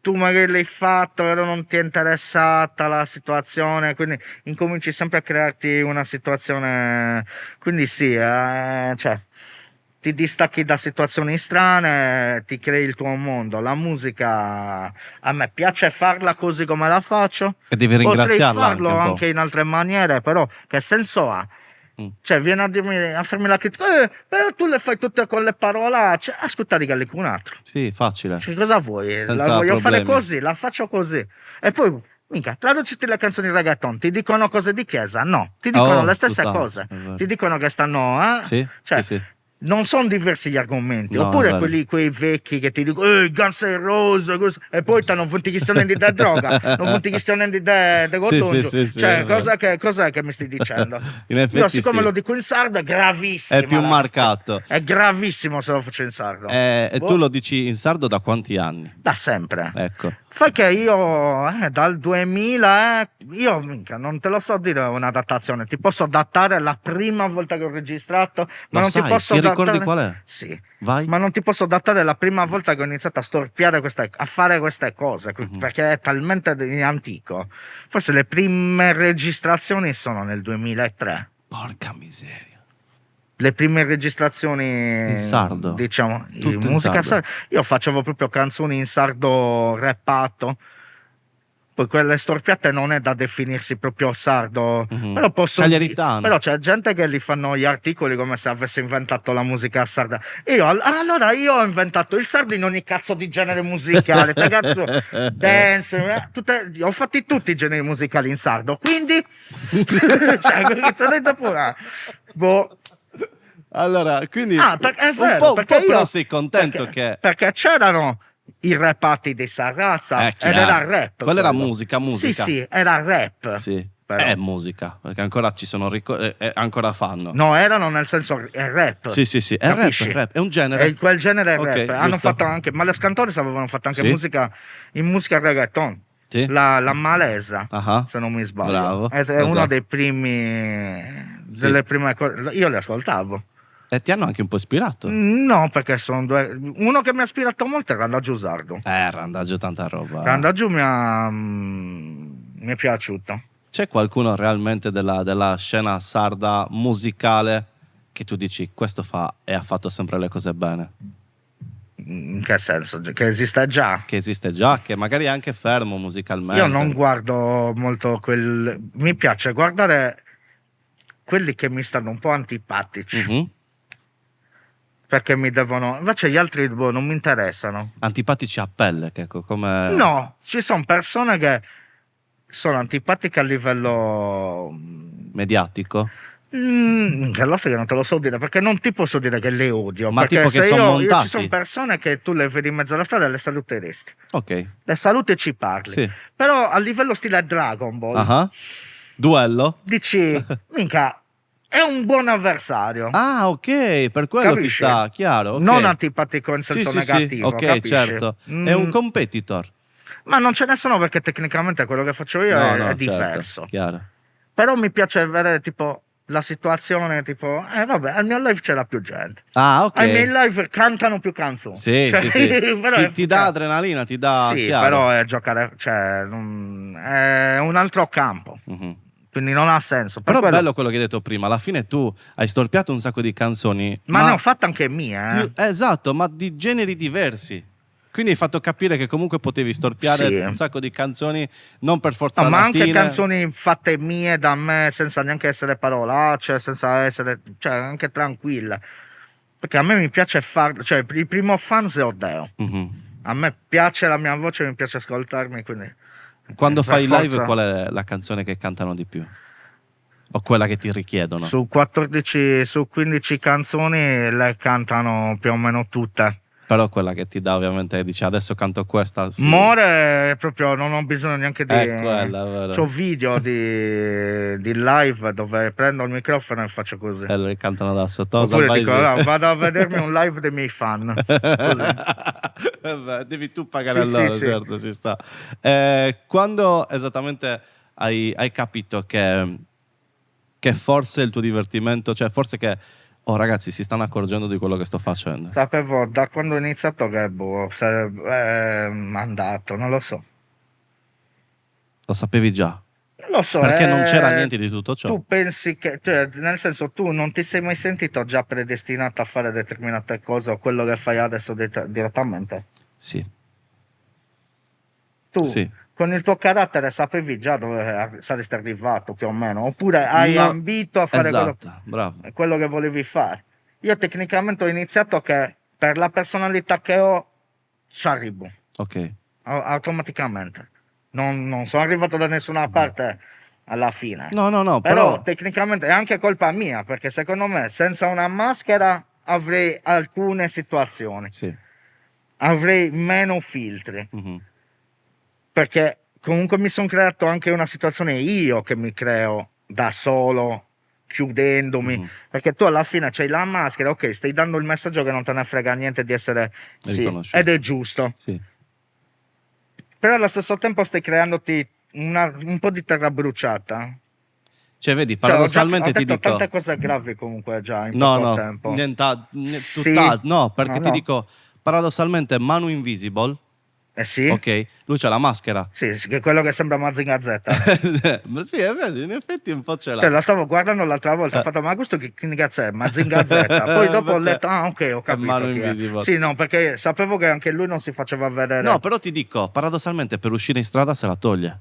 tu magari l'hai fatto, però non ti è interessata la situazione, quindi incominci sempre a crearti una situazione. Quindi sì, cioè, ti distacchi da situazioni strane, ti crei il tuo mondo. La musica a me piace farla così come la faccio. E devi Potrei ringraziarla farlo anche un po'. anche in altre maniere, però che senso ha? Mm. Cioè, viene a dirmi, a farmi la critica, però tu le fai tutte con le parolacce. Ascolta, dica un altro. Sì, facile. Cioè, cosa vuoi? Senza La voglio fare problemi. così, la faccio così. E poi, mica, traduciti le canzoni reggaeton, ti dicono cose di chiesa? No, ti dicono Oh, le stesse tutt'altro, cose. è vero. Ti dicono che stanno, Sì, cioè, sì, sì. non sono diversi gli argomenti. No, è Oppure vero. quei vecchi che ti dicono, Guns N' Roses, così, e poi non ti chiedono di droga, non ti chiedono di Sì, gordonggio. sì, sì, Cioè, è vero. cos'è che mi stai dicendo? In Io, effetti siccome sì. lo dico in sardo, è gravissimo. È più marcato. È gravissimo se lo faccio in sardo. E Boh, tu lo dici in sardo da quanti anni? da sempre. Ecco. Fai che io dal 2000, io minchia, non te lo so dire una datazione, ti posso datare la prima volta che ho registrato, ma Lo non sai, ti posso ti datare. ricordi qual è? Sì, Vai. ma non ti posso datare la prima volta che ho iniziato a storpiare a fare queste cose, perché è talmente antico. Forse le prime registrazioni sono nel 2003. Porca miseria. Le prime registrazioni In sardo? diciamo, di Tutto in musica sardo? io facevo proprio canzoni in sardo rappato. Poi quelle storpiate non è da definirsi proprio sardo, Mhm. però Cagliaritano. però c'è gente che li fanno gli articoli come se avesse inventato la musica sarda. Allora io ho inventato il sardo in ogni cazzo di genere musicale, te cazzo, dance, ho fatti tutti i generi musicali in sardo, quindi cioè, ti ho detto pure, boh. Allora, quindi È un vero, po' perché però io sei contento che... perché c'erano i rappati di Sarrazza ed chiaro. era rap. Quella era quello. musica. Sì, era rap. Sì, però. è musica, perché ancora ci sono ancora fanno. No, erano nel senso è rap. Sì, è rap, Capisci? è un genere. E quel genere è Ok, rap. Hanno giusto. fatto anche, ma le Cantores avevano fatto anche Sì. musica in musica reggaeton. Sì. La malesa, Ah, se non mi sbaglio. bravo, È uno esatto. dei primi, Sì. delle prime cose. Io le ascoltavo. E ti hanno anche un po' ispirato. No, perché sono due. Uno che mi ha ispirato molto è Randagio Sardo. Randaggio tanta roba. Randagio mi è piaciuto. C'è qualcuno realmente della scena sarda musicale che tu dici questo fa e ha fatto sempre le cose bene? In che senso? Che esiste già? Che esiste già, che magari è anche fermo musicalmente. Io non guardo molto mi piace guardare quelli che mi stanno un po' antipatici. Mhm. Perché mi devono. Invece gli altri non mi interessano. Antipatici a pelle, che come... No, ci sono persone che sono antipatiche a livello. mediatico. Che lo sai che non te lo so dire perché non ti posso dire che le odio. Ma perché tipo che se sono io montati? ci sono persone che tu le vedi in mezzo alla strada e le saluteresti. Ok. Le saluti e ci parli. Sì. Però a livello stile Dragon Ball Ah. Duello? dici, minchia, è un buon avversario. Ah, ok, per quello Capisci? ti sta, chiaro. Ok. Non antipatico in senso Sì, negativo. ok, capisci? certo. È un competitor. Ma non ce ne sono perché tecnicamente quello che faccio io è certo, diverso. chiaro. Però mi piace vedere tipo la situazione, tipo, vabbè, al mio live c'era più gente. Ah, ok. Ai miei live cantano più canzoni. Sì, Cioè, sì. però Ti dà adrenalina, ti dà... Sì, chiaro. però è giocare, cioè, è un altro campo. Mhm. Quindi non ha senso. Per Però quello- bello quello che hai detto prima. Alla fine tu hai storpiato un sacco di canzoni. Ma ne ho fatte anche mie, Esatto, ma di generi diversi. Quindi hai fatto capire che comunque potevi storpiare Sì. un sacco di canzoni, non per forza No, ma anche latine. canzoni fatte mie da me senza neanche essere parolacce, senza essere, cioè, anche tranquille. Perché a me mi piace farlo, cioè il primo fan è Oddeo. Mhm. A me piace la mia voce, mi piace ascoltarmi, quindi Quando per fai live, forza. qual è la canzone che cantano di più? O quella che ti richiedono? Su 15 canzoni le cantano più o meno tutte. Però quella che ti dà ovviamente, dice adesso canto questa. Sì. More proprio non ho bisogno neanche di. È quella, vero. C'ho video di live dove prendo il microfono e faccio così. E le cantano da sottosa. Oppure vai dico, su. "Allora, vado a vedermi un live dei miei fan." Così. Vabbè, devi tu pagare Sì, loro, sì, sì. certo, ci sta. Quando esattamente hai capito che forse il tuo divertimento, cioè forse che, oh ragazzi, si stanno accorgendo di quello che sto facendo. Sapevo da quando ho iniziato che sarebbe andato, non lo so. Lo sapevi già. Lo so, Perché non c'era niente di tutto ciò. tu pensi che, cioè, nel senso, tu non ti sei mai sentito già predestinato a fare determinate cose o quello che fai adesso direttamente? Sì, Tu sì. con il tuo carattere sapevi già dove saresti arrivato più o meno, oppure hai No, ambito a fare esatto, bravo. quello che volevi fare. Io tecnicamente ho iniziato che per la personalità che ho ci arrivo Ok. automaticamente. Non sono arrivato da nessuna parte alla fine. No, Però però tecnicamente è anche colpa mia, perché secondo me senza una maschera avrei alcune situazioni, sì. avrei meno filtri, Mhm. perché comunque mi sono creato anche una situazione io che mi creo da solo, chiudendomi, Mhm. perché tu alla fine c'hai la maschera, ok, stai dando il messaggio che non te ne frega niente di essere sì, Riconosciuto. ed è giusto, Sì. però allo stesso tempo stai creandoti un po' di terra bruciata. Cioè, vedi, Cioè, ho paradossalmente ti detto tante dico, cose gravi comunque già in no, poco no, tempo. Sì, tutt'altro, no, perché no, ti no. dico, paradossalmente Manu Invisible, Eh sì, ok, lui c'ha la maschera. sì, sì, che è quello che sembra Mazinga Z. Ma sì, vedi, in effetti un po' ce Cioè, l'ha. la stavo guardando l'altra volta, ho Eh. fatto, ma questo che cazzo è? Mazinga Z. Poi dopo ho Invece letto, ah, ok, ho è Manu capito chi è. Invisible. Sì, no, perché sapevo che anche lui non si faceva No, vedere. però ti dico, paradossalmente per uscire in strada se la toglie.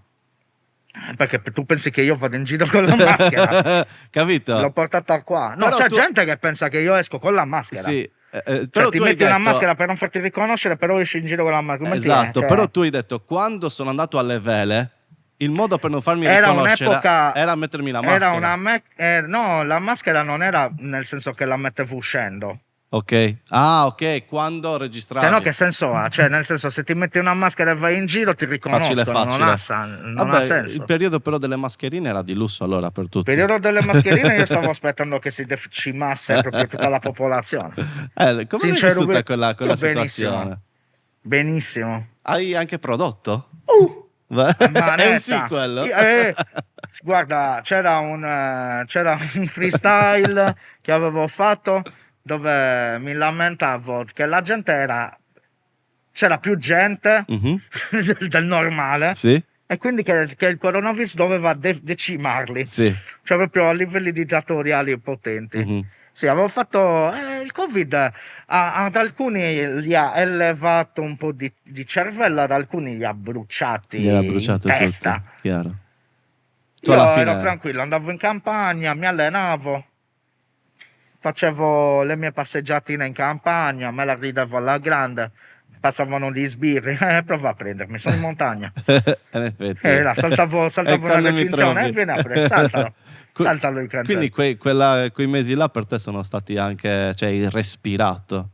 Perché tu pensi che io vado in giro con la maschera? L'ho Capito? portata qua. No, Però c'è tu, gente che pensa che io esco con la maschera. sì, Cioè, però ti tu hai metti una maschera detto, per non farti riconoscere, però esci in giro con la maschera. Come ti è? esatto, però Cioè, tu hai detto, quando sono andato alle vele, il modo per non farmi era riconoscere un'epoca. era mettermi la Era maschera. no, la maschera non era nel senso che la mettevo uscendo. Ok? Ah, ok, quando Cioè, no, registravi. che senso ha? Cioè, nel senso, se ti metti una maschera e vai in giro, ti Facile, riconoscono. facile. Non ha Vabbè, il senso. periodo però delle mascherine era di lusso allora per tutti. Periodo delle mascherine, io stavo aspettando che si decimasse proprio tutta la popolazione. Come l'hai Sincero, vissuta quella io benissimo. situazione? Benissimo. Hai anche prodotto? A È un manetta. sequel? Guarda, c'era un freestyle che avevo fatto dove mi lamentavo che la gente c'era più gente Mhm. del normale Sì? e quindi che il coronavirus doveva decimarli, Sì. cioè proprio a livelli dittatoriali potenti. Mhm. Sì, avevo fatto il Covid ad alcuni gli ha elevato un po' di cervello, ad alcuni li ha Gli era bruciati in bruciato tutto, testa. chiaro. Tu alla Io ero fine... tranquillo, andavo in campagna, mi allenavo, facevo le mie passeggiatine in campagna, me la ridevo alla grande, passavano gli sbirri, prova a prendermi, sono in montagna. In effetti. Là, E saltavo una quando mi recinzione, trovi? vieni a prendere, saltalo, Que- saltalo il Quindi cancello. quei mesi là per te sono stati anche, cioè, il respirato.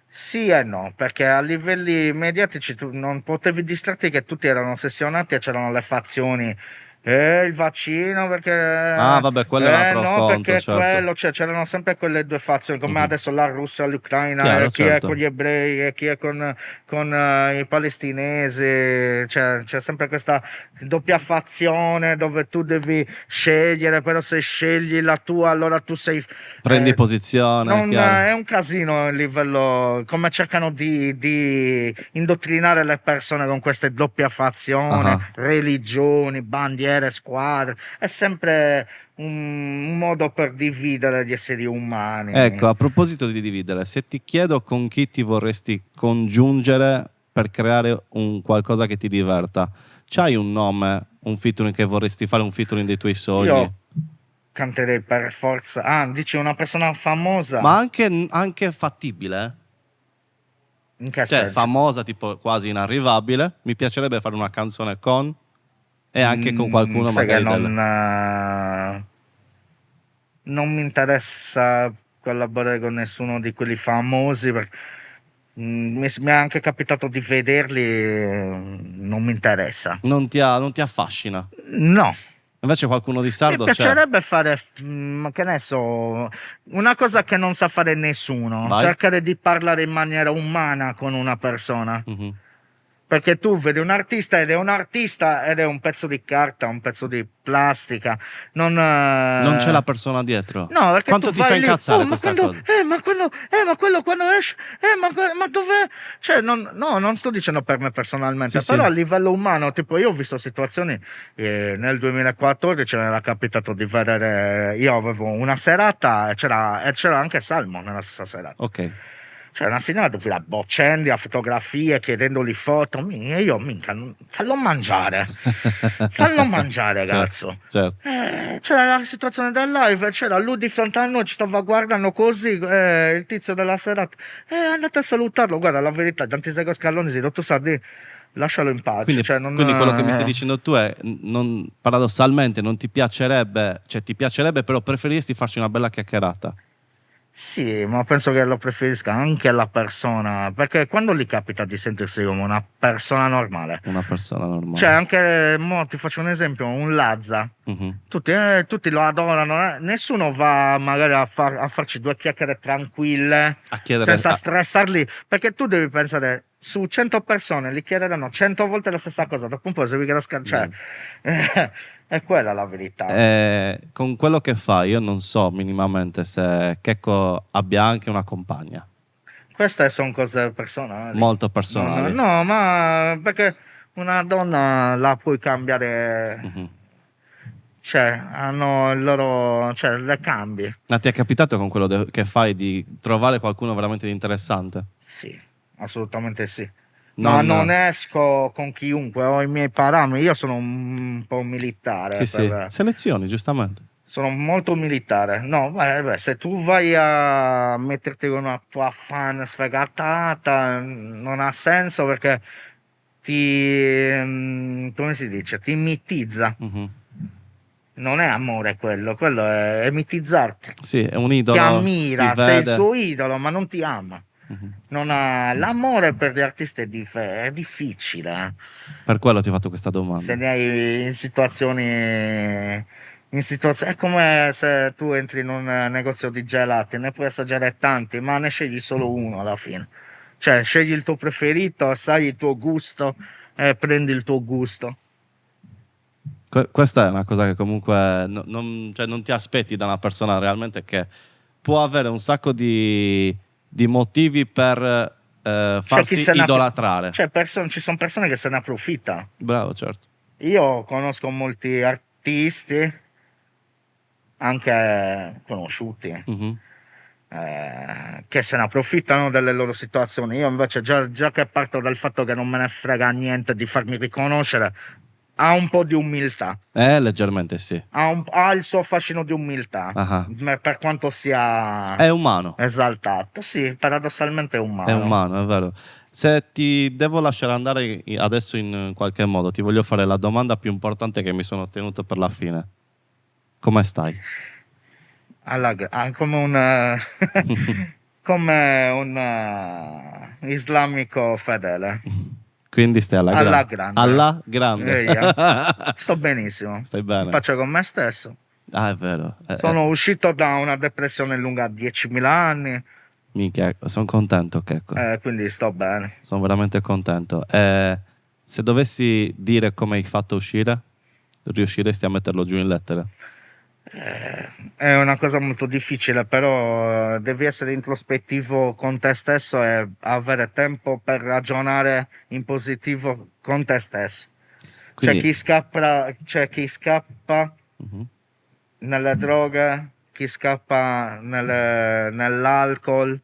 Sì e no, perché a livelli mediatici tu non potevi distrarti che tutti erano ossessionati e c'erano le fazioni. Il vaccino perché Ah, vabbè, quello è un altro no, conto, perché certo. quello, cioè c'erano sempre quelle due fazioni, come Mhm. adesso la Russia, l'Ucraina, Chiaro, chi è con certo. gli ebrei e chi è con i palestinesi, cioè, c'è sempre questa doppia fazione dove tu devi scegliere, però se scegli la tua, allora tu sei Prendi eh, posizione, chiaro. è un casino il livello, come cercano di indottrinare le persone con queste doppia fazione, Ah. religioni, bandiere, squadre. È sempre un modo per dividere gli esseri Ecco, umani. a proposito di dividere, se ti chiedo con chi ti vorresti congiungere per creare un qualcosa che ti diverta, c'hai un nome, un featuring che vorresti fare, un featuring dei tuoi sogni? Io canterei per forza. Ah, dici una persona Ma famosa? anche fattibile, eh? In che Cioè, senso? famosa, tipo quasi inarrivabile. Mi piacerebbe fare una canzone con e anche con qualcuno Sai che magari del... non mi interessa collaborare con nessuno di quelli famosi perché mi è anche capitato di vederli, non mi interessa. Non ti affascina. No, Invece qualcuno di mi sardo c'è. piacerebbe fare, che ne so, una cosa che non sa fare nessuno, Vai. cercare di parlare in maniera umana con una persona. Mhm. perché tu vedi un artista ed è un pezzo di carta, un pezzo di plastica, Non c'è la persona dietro. No, perché Quanto tu ti fa vai lì, incazzare oh, ma questa quando, cosa? ma quello quando esce, ma dov'è? Cioè, no, non sto dicendo per me personalmente, Sì, però sì. a livello umano, tipo, io ho visto situazioni, nel 2014 mi era capitato di vedere, io avevo una serata e c'era anche Salmo nella stessa serata. Ok. Cioè, una signora dove boccendi a fotografie, chiedendogli foto. Io, minchia, fallo mangiare, Certo, cazzo. certo. C'era la situazione del live, c'era lui di fronte a noi, ci stava guardando così, il tizio della serata. Andate a salutarlo, guarda, la verità, Dantesego Scalloni, dottor Sardi, lascialo in pace. Quindi, Cioè, non, quindi quello che mi stai dicendo tu è, paradossalmente, non ti piacerebbe, cioè ti piacerebbe, però preferiresti farci una bella chiacchierata. Sì, ma penso che lo preferisca anche alla persona, perché quando gli capita di sentirsi come una persona normale, Una persona cioè normale. anche, mo ti faccio un esempio, un Lazza, Mhm. tutti lo adorano, nessuno va magari a farci due chiacchiere tranquille, A chiedere... senza stressarli, perché tu devi pensare, su 100 persone gli chiederanno 100 volte la stessa cosa, dopo un po' se vi cioè, è quella la verità. Con quello che fa, io non so minimamente se Checco abbia anche una compagna. Queste sono cose personali. Molto No, no, personali. no, ma perché una donna la puoi cambiare, Mhm. cioè hanno il loro, cioè le cambi. Ma ti è capitato con quello che fai di trovare qualcuno veramente interessante? Sì, assolutamente sì. Ma Non... non esco con chiunque, ho i miei parametri. Io sono un po' Sì, militare, sì. Selezioni, giustamente. sono molto militare. No, beh, se tu vai a metterti con una tua fan sfegatata, non ha senso perché come si dice, ti mitizza. Mhm. Non è amore quello è mitizzarti. Sì, è un Ti idolo, ti ammira, sei il vede. suo idolo, ma non ti ama. Mhm. Non ha... L'amore per gli artisti è difficile. Per quello ti ho fatto questa Se domanda. ne hai in situazioni... È come se tu entri in un negozio di gelati, ne puoi assaggiare tanti, ma ne scegli solo uno alla fine. Cioè, scegli il tuo preferito, sai il tuo gusto e prendi il tuo gusto. Questa è una cosa che comunque cioè, non ti aspetti da una persona realmente, che può avere un sacco di motivi per C'è chi farsi se ne idolatrare. ci sono persone che se ne approfittano. Bravo, certo. Io conosco molti artisti, anche conosciuti, Mhm. che se ne approfittano delle loro situazioni. Io invece già che parto dal fatto che non me ne frega niente di farmi riconoscere, ha un po' di umiltà, Leggermente sì. ha il suo fascino di umiltà, Ah. per quanto sia È umano, esaltato. Sì, paradossalmente è è umano. umano, è vero. Se ti devo lasciare andare adesso in qualche modo, ti voglio fare la domanda più importante che mi sono tenuto per la fine. Come stai? Come un come un islamico fedele. Quindi stai alla Alla grande. grande. Alla grande. Via. Sto benissimo. Stai In bene. pace con me stesso. Ah, è vero. Sono uscito da una depressione lunga 10.000 anni, Minchia, sono contento, Checco. quindi sto bene. Sono veramente contento. Se dovessi dire come hai fatto a uscire, riusciresti a metterlo giù in lettere? È una cosa molto difficile, però devi essere introspettivo con te stesso e avere tempo per ragionare in positivo con te stesso. Quindi, C'è chi scappa mhm, nelle droghe, chi scappa nell'alcol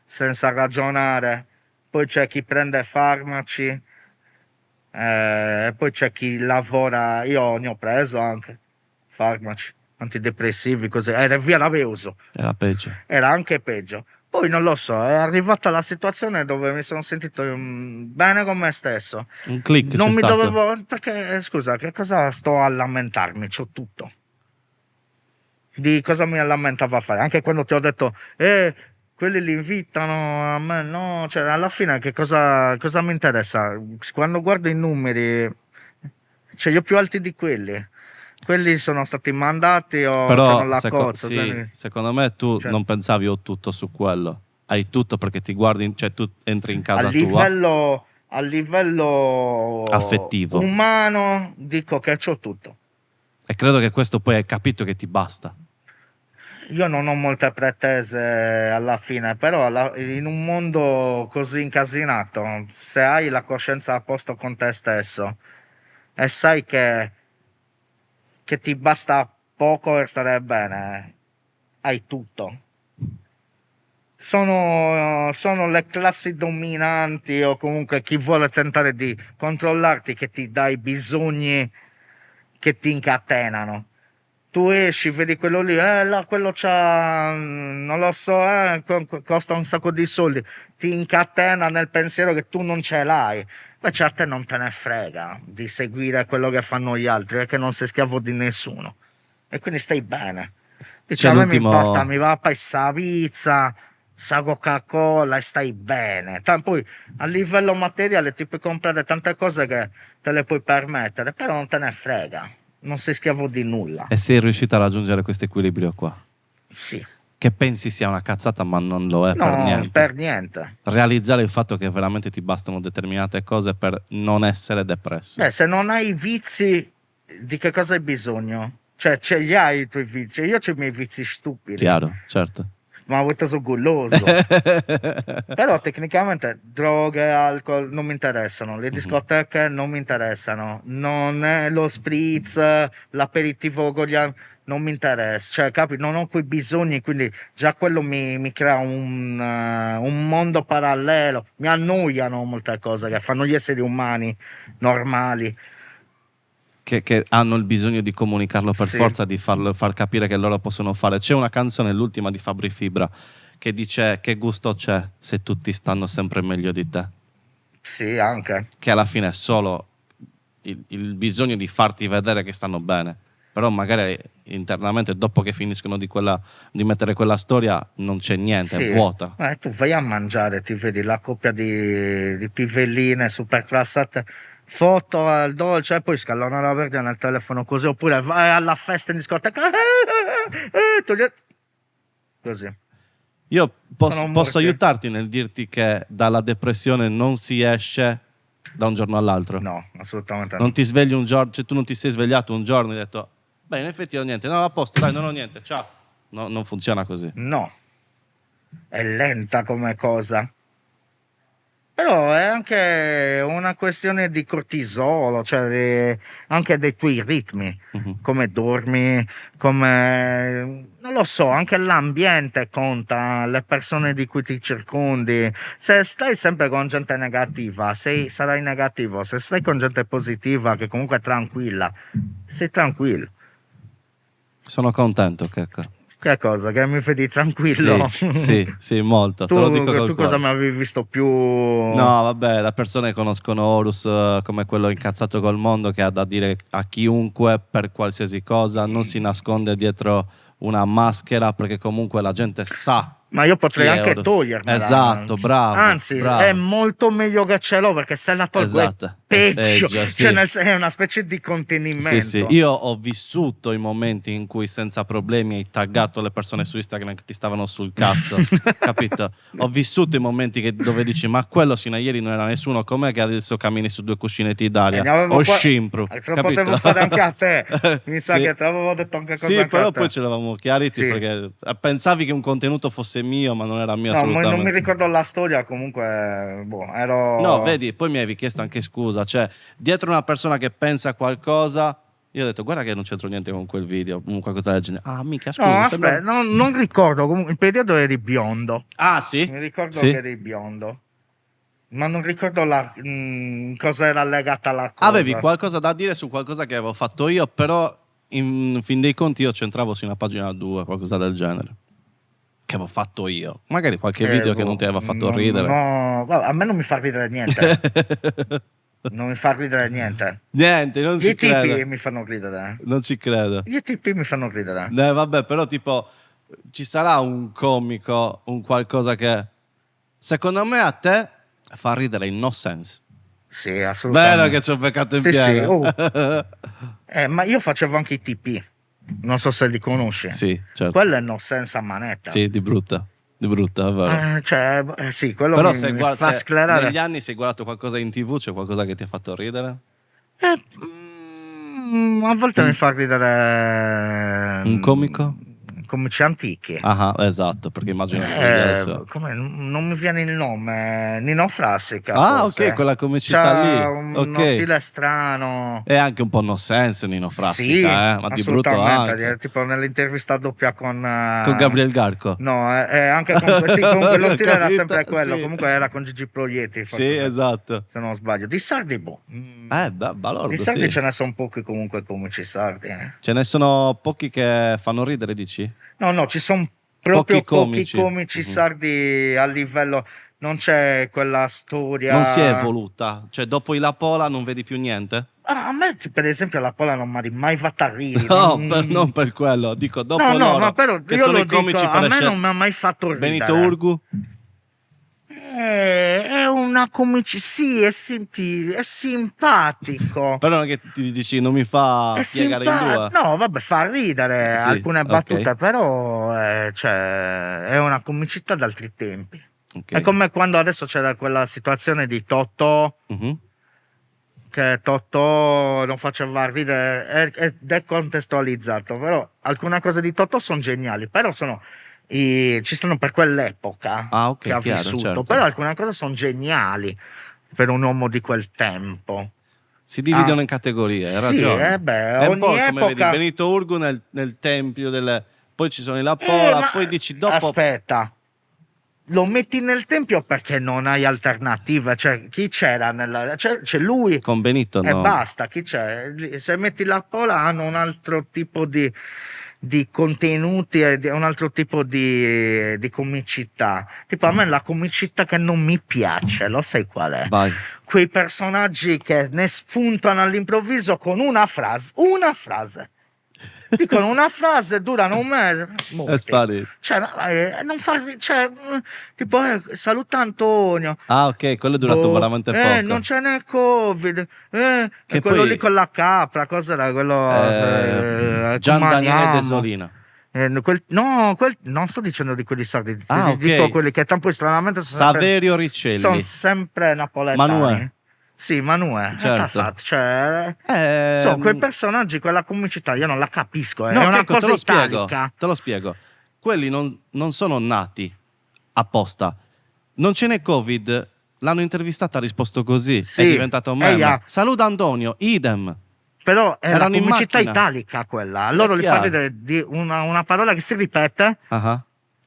senza ragionare, poi c'è chi prende farmaci, e poi c'è chi lavora, io ne ho preso anche farmaci, antidepressivi, così, e via l'avevo uso, era peggio. era anche peggio. Poi non lo so, è arrivata la situazione dove mi sono sentito bene con me stesso. Un click c'è Non mi stato. dovevo, perché scusa, che cosa sto a lamentarmi? C'ho tutto. Di cosa mi lamentavo a fare? Anche quando ti ho detto, quelli li invitano, a me no, cioè alla fine che cosa mi interessa? Quando guardo i numeri, cioè io più alti di quelli sono stati mandati o c'hanno Però la cozza, sì, quindi, secondo me tu cioè, non pensavi ho tutto su quello. Hai tutto perché ti guardi, cioè tu entri in a casa tua. livello a livello affettivo, umano, dico che c'ho tutto. e credo che questo poi hai capito che ti basta. Io non ho molte pretese alla fine, però in un mondo così incasinato, se hai la coscienza a posto con te stesso e sai che ti basta poco per stare bene, hai tutto. Sono le classi dominanti o comunque chi vuole tentare di controllarti che ti dà i bisogni che ti incatenano. Tu esci, vedi quello lì, là, quello c'ha, non lo so, costa un sacco di soldi, ti incatena nel pensiero che tu non ce l'hai. Invece a te non te ne frega di seguire quello che fanno gli altri, perché non sei schiavo di nessuno. E quindi stai bene. Dice, C'è a me mi l'ultimo, basta, mi va a fare sta pizza, sta Coca-Cola e stai bene. Poi a livello materiale ti puoi comprare tante cose che te le puoi permettere, però non te ne frega. Non sei schiavo di nulla. e sei riuscito a raggiungere questo equilibrio qua, Sì. che pensi sia una cazzata ma non lo è per No, niente. per niente. Realizzare il fatto che veramente ti bastano determinate cose per non essere depresso. Se non hai vizi, di che cosa hai bisogno? Cioè, ce li hai i tuoi vizi. Io ho i miei vizi stupidi. Chiaro, certo. Ma a sono goloso. Però tecnicamente droghe, alcol non mi interessano, le discoteche non mi interessano, non è lo spritz, l'aperitivo con gli non mi interessa, cioè capi, non ho quei bisogni, quindi già quello mi crea un mondo parallelo, mi annoiano molte cose che fanno gli esseri umani normali. Che hanno il bisogno di comunicarlo per Sì. forza, di far capire che loro possono fare. C'è una canzone, l'ultima di Fabri Fibra, che dice: che gusto c'è se tutti stanno sempre meglio di te? Sì, anche. Che alla fine è solo il bisogno di farti vedere che stanno bene. Però magari internamente, dopo che finiscono di mettere quella storia, non c'è niente, Sì. è vuota. Tu vai a mangiare, ti vedi la coppia di pivelline super classate, foto al dolce e poi scallone alla verde nel telefono così, oppure vai alla festa in discoteca così. Io Sono posso morti. aiutarti nel dirti che dalla depressione non si esce da un giorno all'altro. No, assolutamente Non no. ti svegli un giorno, cioè tu non ti sei svegliato un giorno e hai detto: beh, in effetti ho niente, no, a posto, dai, non ho niente, ciao. No, non funziona così. No, è lenta come cosa. Però è anche una questione di cortisolo, cioè anche dei tuoi ritmi, Mhm. come dormi, come non lo so, anche l'ambiente conta, le persone di cui ti circondi. Se stai sempre con gente negativa, sarai negativo. Se stai con gente positiva, che comunque è tranquilla, sei tranquillo. Sono contento, Checco. Che cosa? Che mi vedi tranquillo? Sì, molto. Te lo dico col Tu cosa cuore. mi avevi visto più? No, vabbè, le persone conoscono Horus come quello incazzato col mondo che ha da dire a chiunque per qualsiasi cosa, non si nasconde dietro una maschera perché comunque la gente sa. Ma io potrei Chi è anche Horus? togliermela. Esatto, bravo. Anzi, bravo. è molto meglio che ce l'ho, perché se la tolgo Esatto, è peggio. sì. Cioè, è una specie di contenimento. Sì, io ho vissuto i momenti in cui senza problemi hai taggato le persone su Instagram che ti stavano sul cazzo, capito? Ho vissuto i momenti dove dici: ma quello sino a ieri non era nessuno, com'è che adesso cammini su due cuscinetti d'aria? Ne avevo O qua- scimpru, Te lo capito? potevo fare anche a te. Mi sa Sì. che te l'avevo detto anche cosa Sì, anche però a te. poi ce l'avevamo chiariti Sì. perché pensavi che un contenuto fosse mio, ma non era mio No, ma assolutamente. non mi ricordo la storia, comunque, ero... No, vedi, poi mi avevi chiesto anche scusa, cioè dietro una persona che pensa a qualcosa, io ho detto: guarda che non c'entro niente con quel video, qualcosa del genere. Ah, mica, scusa. No, sembra- aspetta, non ricordo, comunque, il periodo eri biondo. Ah, sì? Mi ricordo Sì? che eri biondo. Ma non ricordo cosa era legata alla cosa. Avevi qualcosa da dire su qualcosa che avevo fatto io, però in fin dei conti io c'entravo su una pagina 2, qualcosa del genere. Che avevo fatto io. Magari qualche video che non ti aveva fatto ridere. No, guarda, a me non mi fa ridere niente. Non mi fa ridere niente. Niente, non Gli ci tipi credo. mi fanno ridere. Non ci credo. Gli tipi mi fanno ridere. Vabbè, però tipo ci sarà un comico, un qualcosa che secondo me a te fa ridere in no sense. Sì, assolutamente. Vero che ci ho beccato in Sì, sì, pieno. ma io facevo anche i TP. Non so se li conosci. Sì, certo. Quello è no senza manetta. Sì, di brutta. Di brutta, è vero. Cioè, sì, quello Però mi fa sclerare. negli anni se hai guardato qualcosa in TV, c'è qualcosa che ti ha fatto ridere? A volte mi Un, fa ridere un comico? comici antichi. Ah, esatto, perché immagino che quelli di adesso... Non mi viene il nome, Nino Frassica Ah, ok, forse. quella comicità C'ha lì. uno Ok. stile strano. E anche un po' no sense Nino Sì, Frassica, ma di brutto assolutamente. anche. Tipo nell'intervista doppia con... Con Gabriel Garco. no, anche con... Sì, comunque lo Ho stile era capito? sempre quello. Sì. Comunque era con Gigi Proietti, Sì, forse, esatto. se non sbaglio. Di sardi, boh. Di Balordo, sardi sì. ce ne sono pochi comunque comici sardi. Ce ne sono pochi che fanno ridere, dici? No, ci sono Pochi proprio pochi comici. comici Mhm. sardi a livello... Non c'è quella Non si è storia... evoluta. Cioè, dopo i La Pola non vedi più niente? A me, per esempio, la Pola non mi ha mai fatta ridere. No, non per quello. Dico, No, dopo no, ma loro, però che io sono lo i dico, comici a per me non eccellenza. mi ha mai fatto Benito ridere. Urgu? È una comici, sì, è simpatico. Però non è che ti dici, non mi fa È piegare in due. No, vabbè, fa ridere Sì, alcune ok. battute, però cioè, è una comicità d'altri tempi. Ok. È come quando adesso c'era quella situazione di Totò, Mhm. che Totò non faceva ridere, è decontestualizzato, però alcune cose di Totò sono geniali, però ci stanno per quell'epoca Ah, che ok, ha chiaro, vissuto, certo. però alcune cose sono geniali per un uomo di quel tempo. Si Ah, dividono in categorie, hai sì, ragione. beh, È un ogni po' come vedi epoca... Benito Urgu nel tempio delle... Poi ci sono i La Pola, Ma poi dici dopo... aspetta, lo metti nel tempio perché non hai alternative, cioè chi c'era c'è lui Con Benito e no. basta, chi c'è? Se metti la Pola hanno un altro tipo di contenuti e un altro tipo di comicità. Tipo a me la comicità che non mi piace, lo sai qual è? Vai. Quei personaggi che ne spuntano all'improvviso con una frase. Dicono una frase, durano un mese, È morti. sparito. Cioè, non fa, cioè, tipo, saluta Antonio. Ah, ok, quello è durato Boh, veramente non poco. c'è nel Covid. Che Quello lì poi con la capra, cos'era quello? Come Gian Daniele andiamo? Desolina. No, non sto dicendo di quelli sardi, Ah, dico ok. quelli che tanto stranamente Saverio sono Ricelli. sempre Manuè, napoletani. Sì, Manuè, t'ha certo. fatto, cioè, quei Ehm, personaggi, quella comicità, io non la capisco, è no, una Checco, te cosa lo spiego. italica. Te lo spiego. Quelli non sono nati apposta. Non ce n'è Covid. L'hanno intervistata, ha risposto così. È Sì, diventato un meme. ja, Saluta Antonio, idem. però è la Erano in comicità macchina. italica quella. A È loro li fa chiaro. ridere di una parola che si ripete, Ah,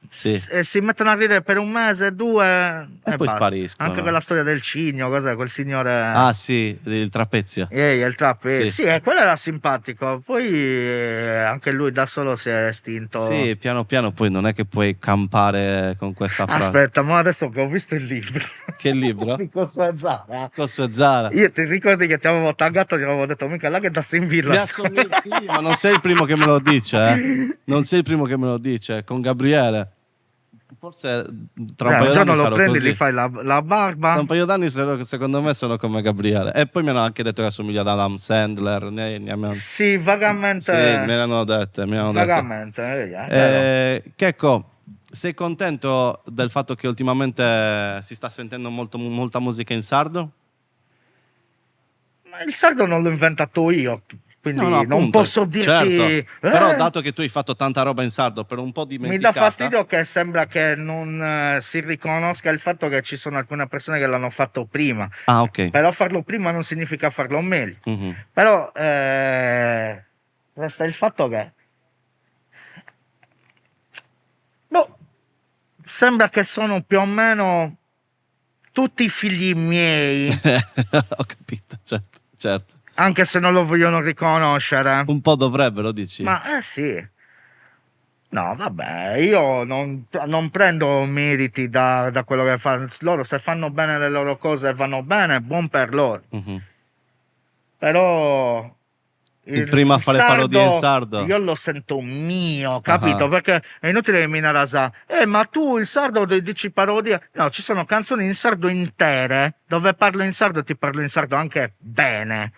sì. e si mettono a ridere per un mese, due E e poi basta. Anche spariscono. quella storia del cigno, cos'è? Quel signore... Ah, sì, il trapezio. Il trap, Sì. sì, quello era simpatico. Poi anche lui da solo si è estinto. Sì, piano piano poi non è che puoi campare con questa frase. Aspetta, ma adesso che ho visto il libro Che libro? di Costo Zara, Cosso e Zara. io ti ricordi che ti avevo taggato, ti avevo detto, mica là che da in Mi villa. assomiglia, sì, ma non sei il primo che me lo dice, eh. Non sei il primo che me lo dice, con Gabriele. Forse tra un Un paio giorno d'anni lo sarò prendi, gli così. fai la Tra barba. un paio d'anni secondo me sono come Gabriele. E poi mi hanno anche detto che assomiglia ad Adam Sandler. Sì, Sì, me vagamente. ne hanno dette, me ne hanno dette. Vagamente, è vero. Checco, sei contento del fatto che ultimamente si sta sentendo molta musica in sardo? Ma il sardo non l'ho inventato io, No, no, quindi non appunto, posso dirti... certo. Però dato che tu hai fatto tanta roba in sardo per un po' Mi dà dimenticata... fastidio che sembra che non si riconosca il fatto che ci sono alcune persone che l'hanno fatto prima. Ah, ok. Però farlo prima non significa farlo meglio. Mhm. Però resta il fatto che boh, sembra che sono più o meno tutti figli miei, Ho capito, certo, certo. anche se non lo vogliono riconoscere. Un po' dovrebbero, dici? Ma sì. No, vabbè, io non prendo meriti da quello che fanno loro. Se fanno bene le loro cose e vanno bene, buon per loro. Mhm. Però Il primo a il fare parodie in sardo sardo? io lo sento mio, capito? Ah, Perché è inutile che mi narasa. Ma tu il sardo dici parodie? No, ci sono canzoni in sardo intere dove parlo in sardo e ti parlo in sardo anche bene.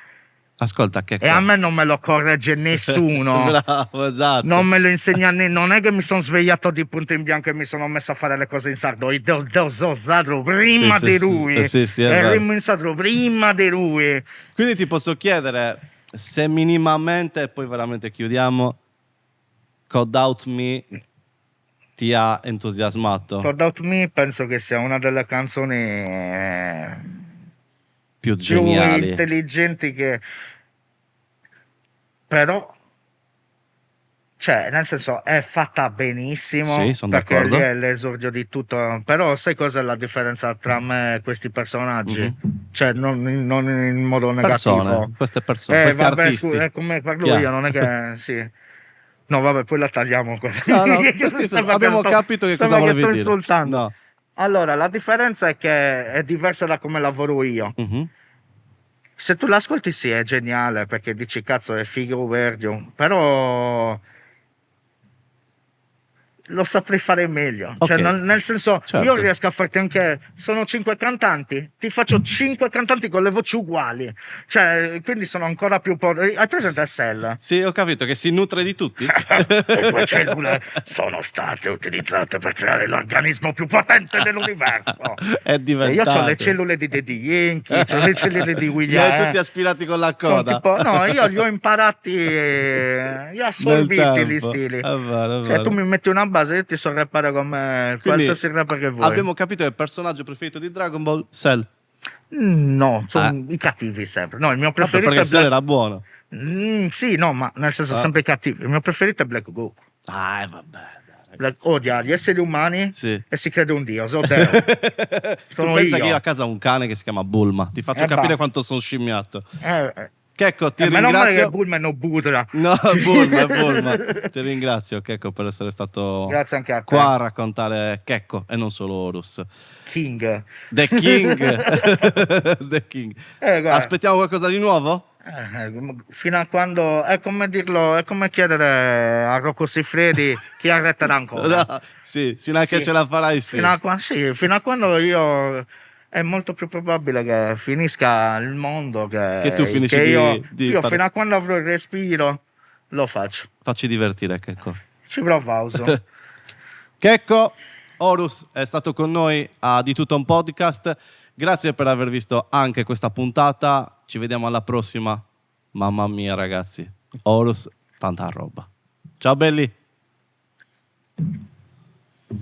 Ascolta, che E a me non me lo corregge nessuno. Bravo, esatto. Non me lo insegna non è che mi sono svegliato di punto in bianco e mi sono messo a fare le cose in sardo. Io ho usato prima Sì, di sì, lui. sì, sì, è E vero. rimmensato prima di lui. Quindi ti posso chiedere se minimamente, e poi veramente chiudiamo, Code Out Me ti ha entusiasmato Code Out Me penso che sia una delle canzoni più più geniali. intelligenti che... Però, cioè, nel senso, è fatta benissimo, Sì, sono perché lì d'accordo. è l'esordio di tutto. Però sai cos'è la differenza tra me e questi personaggi? Mhm. Cioè, non in modo negativo. Queste persone, questi Vabbè, artisti. scusa, come parlo Chiaro. io, non è che... Sì. No, vabbè, poi la tagliamo. No, no, Che questi sembra abbiamo capito che cosa sembra che sto volevi dire. insultando. No. Allora, la differenza è che è diversa da come lavoro io. Mhm. Se tu l'ascolti, sì, è geniale perché dici cazzo, è figo Verdio, però lo saprei fare meglio. Ok. Cioè, nel senso, Certo. io riesco a farti anche. Sono 5 cantanti, ti faccio 5 cantanti con le voci uguali. Cioè, quindi sono ancora più. Hai presente SL? Sì, ho capito che si nutre di tutti. Le tue cellule sono state utilizzate per creare l'organismo più potente dell'universo. È Cioè, io ho le diventato. cellule di Daddy Yankee, ho le cellule di Li William. hai tutti aspirati con la Sono coda. tipo, no, io li ho imparati, li ho assorbiti gli stili. È vero, è Cioè, tu vero. mi metti una base, io ti so rappare come Quindi qualsiasi rapper che vuoi. abbiamo capito che il personaggio preferito di Dragon Ball, Cell. No, sono i cattivi sempre. No, il mio Vabbè, preferito perché è Cell Black... era buono. Sì, no, ma nel senso Ah. sempre i cattivi. Il mio preferito è Black Goku. Ah, vabbè. Dai, Black odia gli esseri umani Sì. e si crede un dio. Zodeo. Tu Sono pensa che io. io a casa ho un cane che si chiama Bulma. Ti faccio capire bah. quanto sono scimmiato. Eh, Checco, ti meno male che ringrazio. Bulma non budra. No, Bulma, Bulma. Ti ringrazio, Checco, per essere stato Grazie anche a te. qua a raccontare Checco e non solo Horus. King. The King. The King. Guarda. Aspettiamo qualcosa di nuovo? Fino a quando è come dirlo, è come chiedere a Rocco Siffredi chi arretterà ancora. No, sì, fino a che Sì. ce la farai, sì. Fino a quando io è molto più probabile che finisca il mondo Che tu finisci io fino a quando avrò il respiro lo faccio. Facci divertire, Checco. Ci provo. Checco, Horus è stato con noi a Di Tutto un Podcast. Grazie per aver visto anche questa puntata. Ci vediamo alla prossima. Mamma mia, ragazzi. Horus, tanta roba. Ciao belli.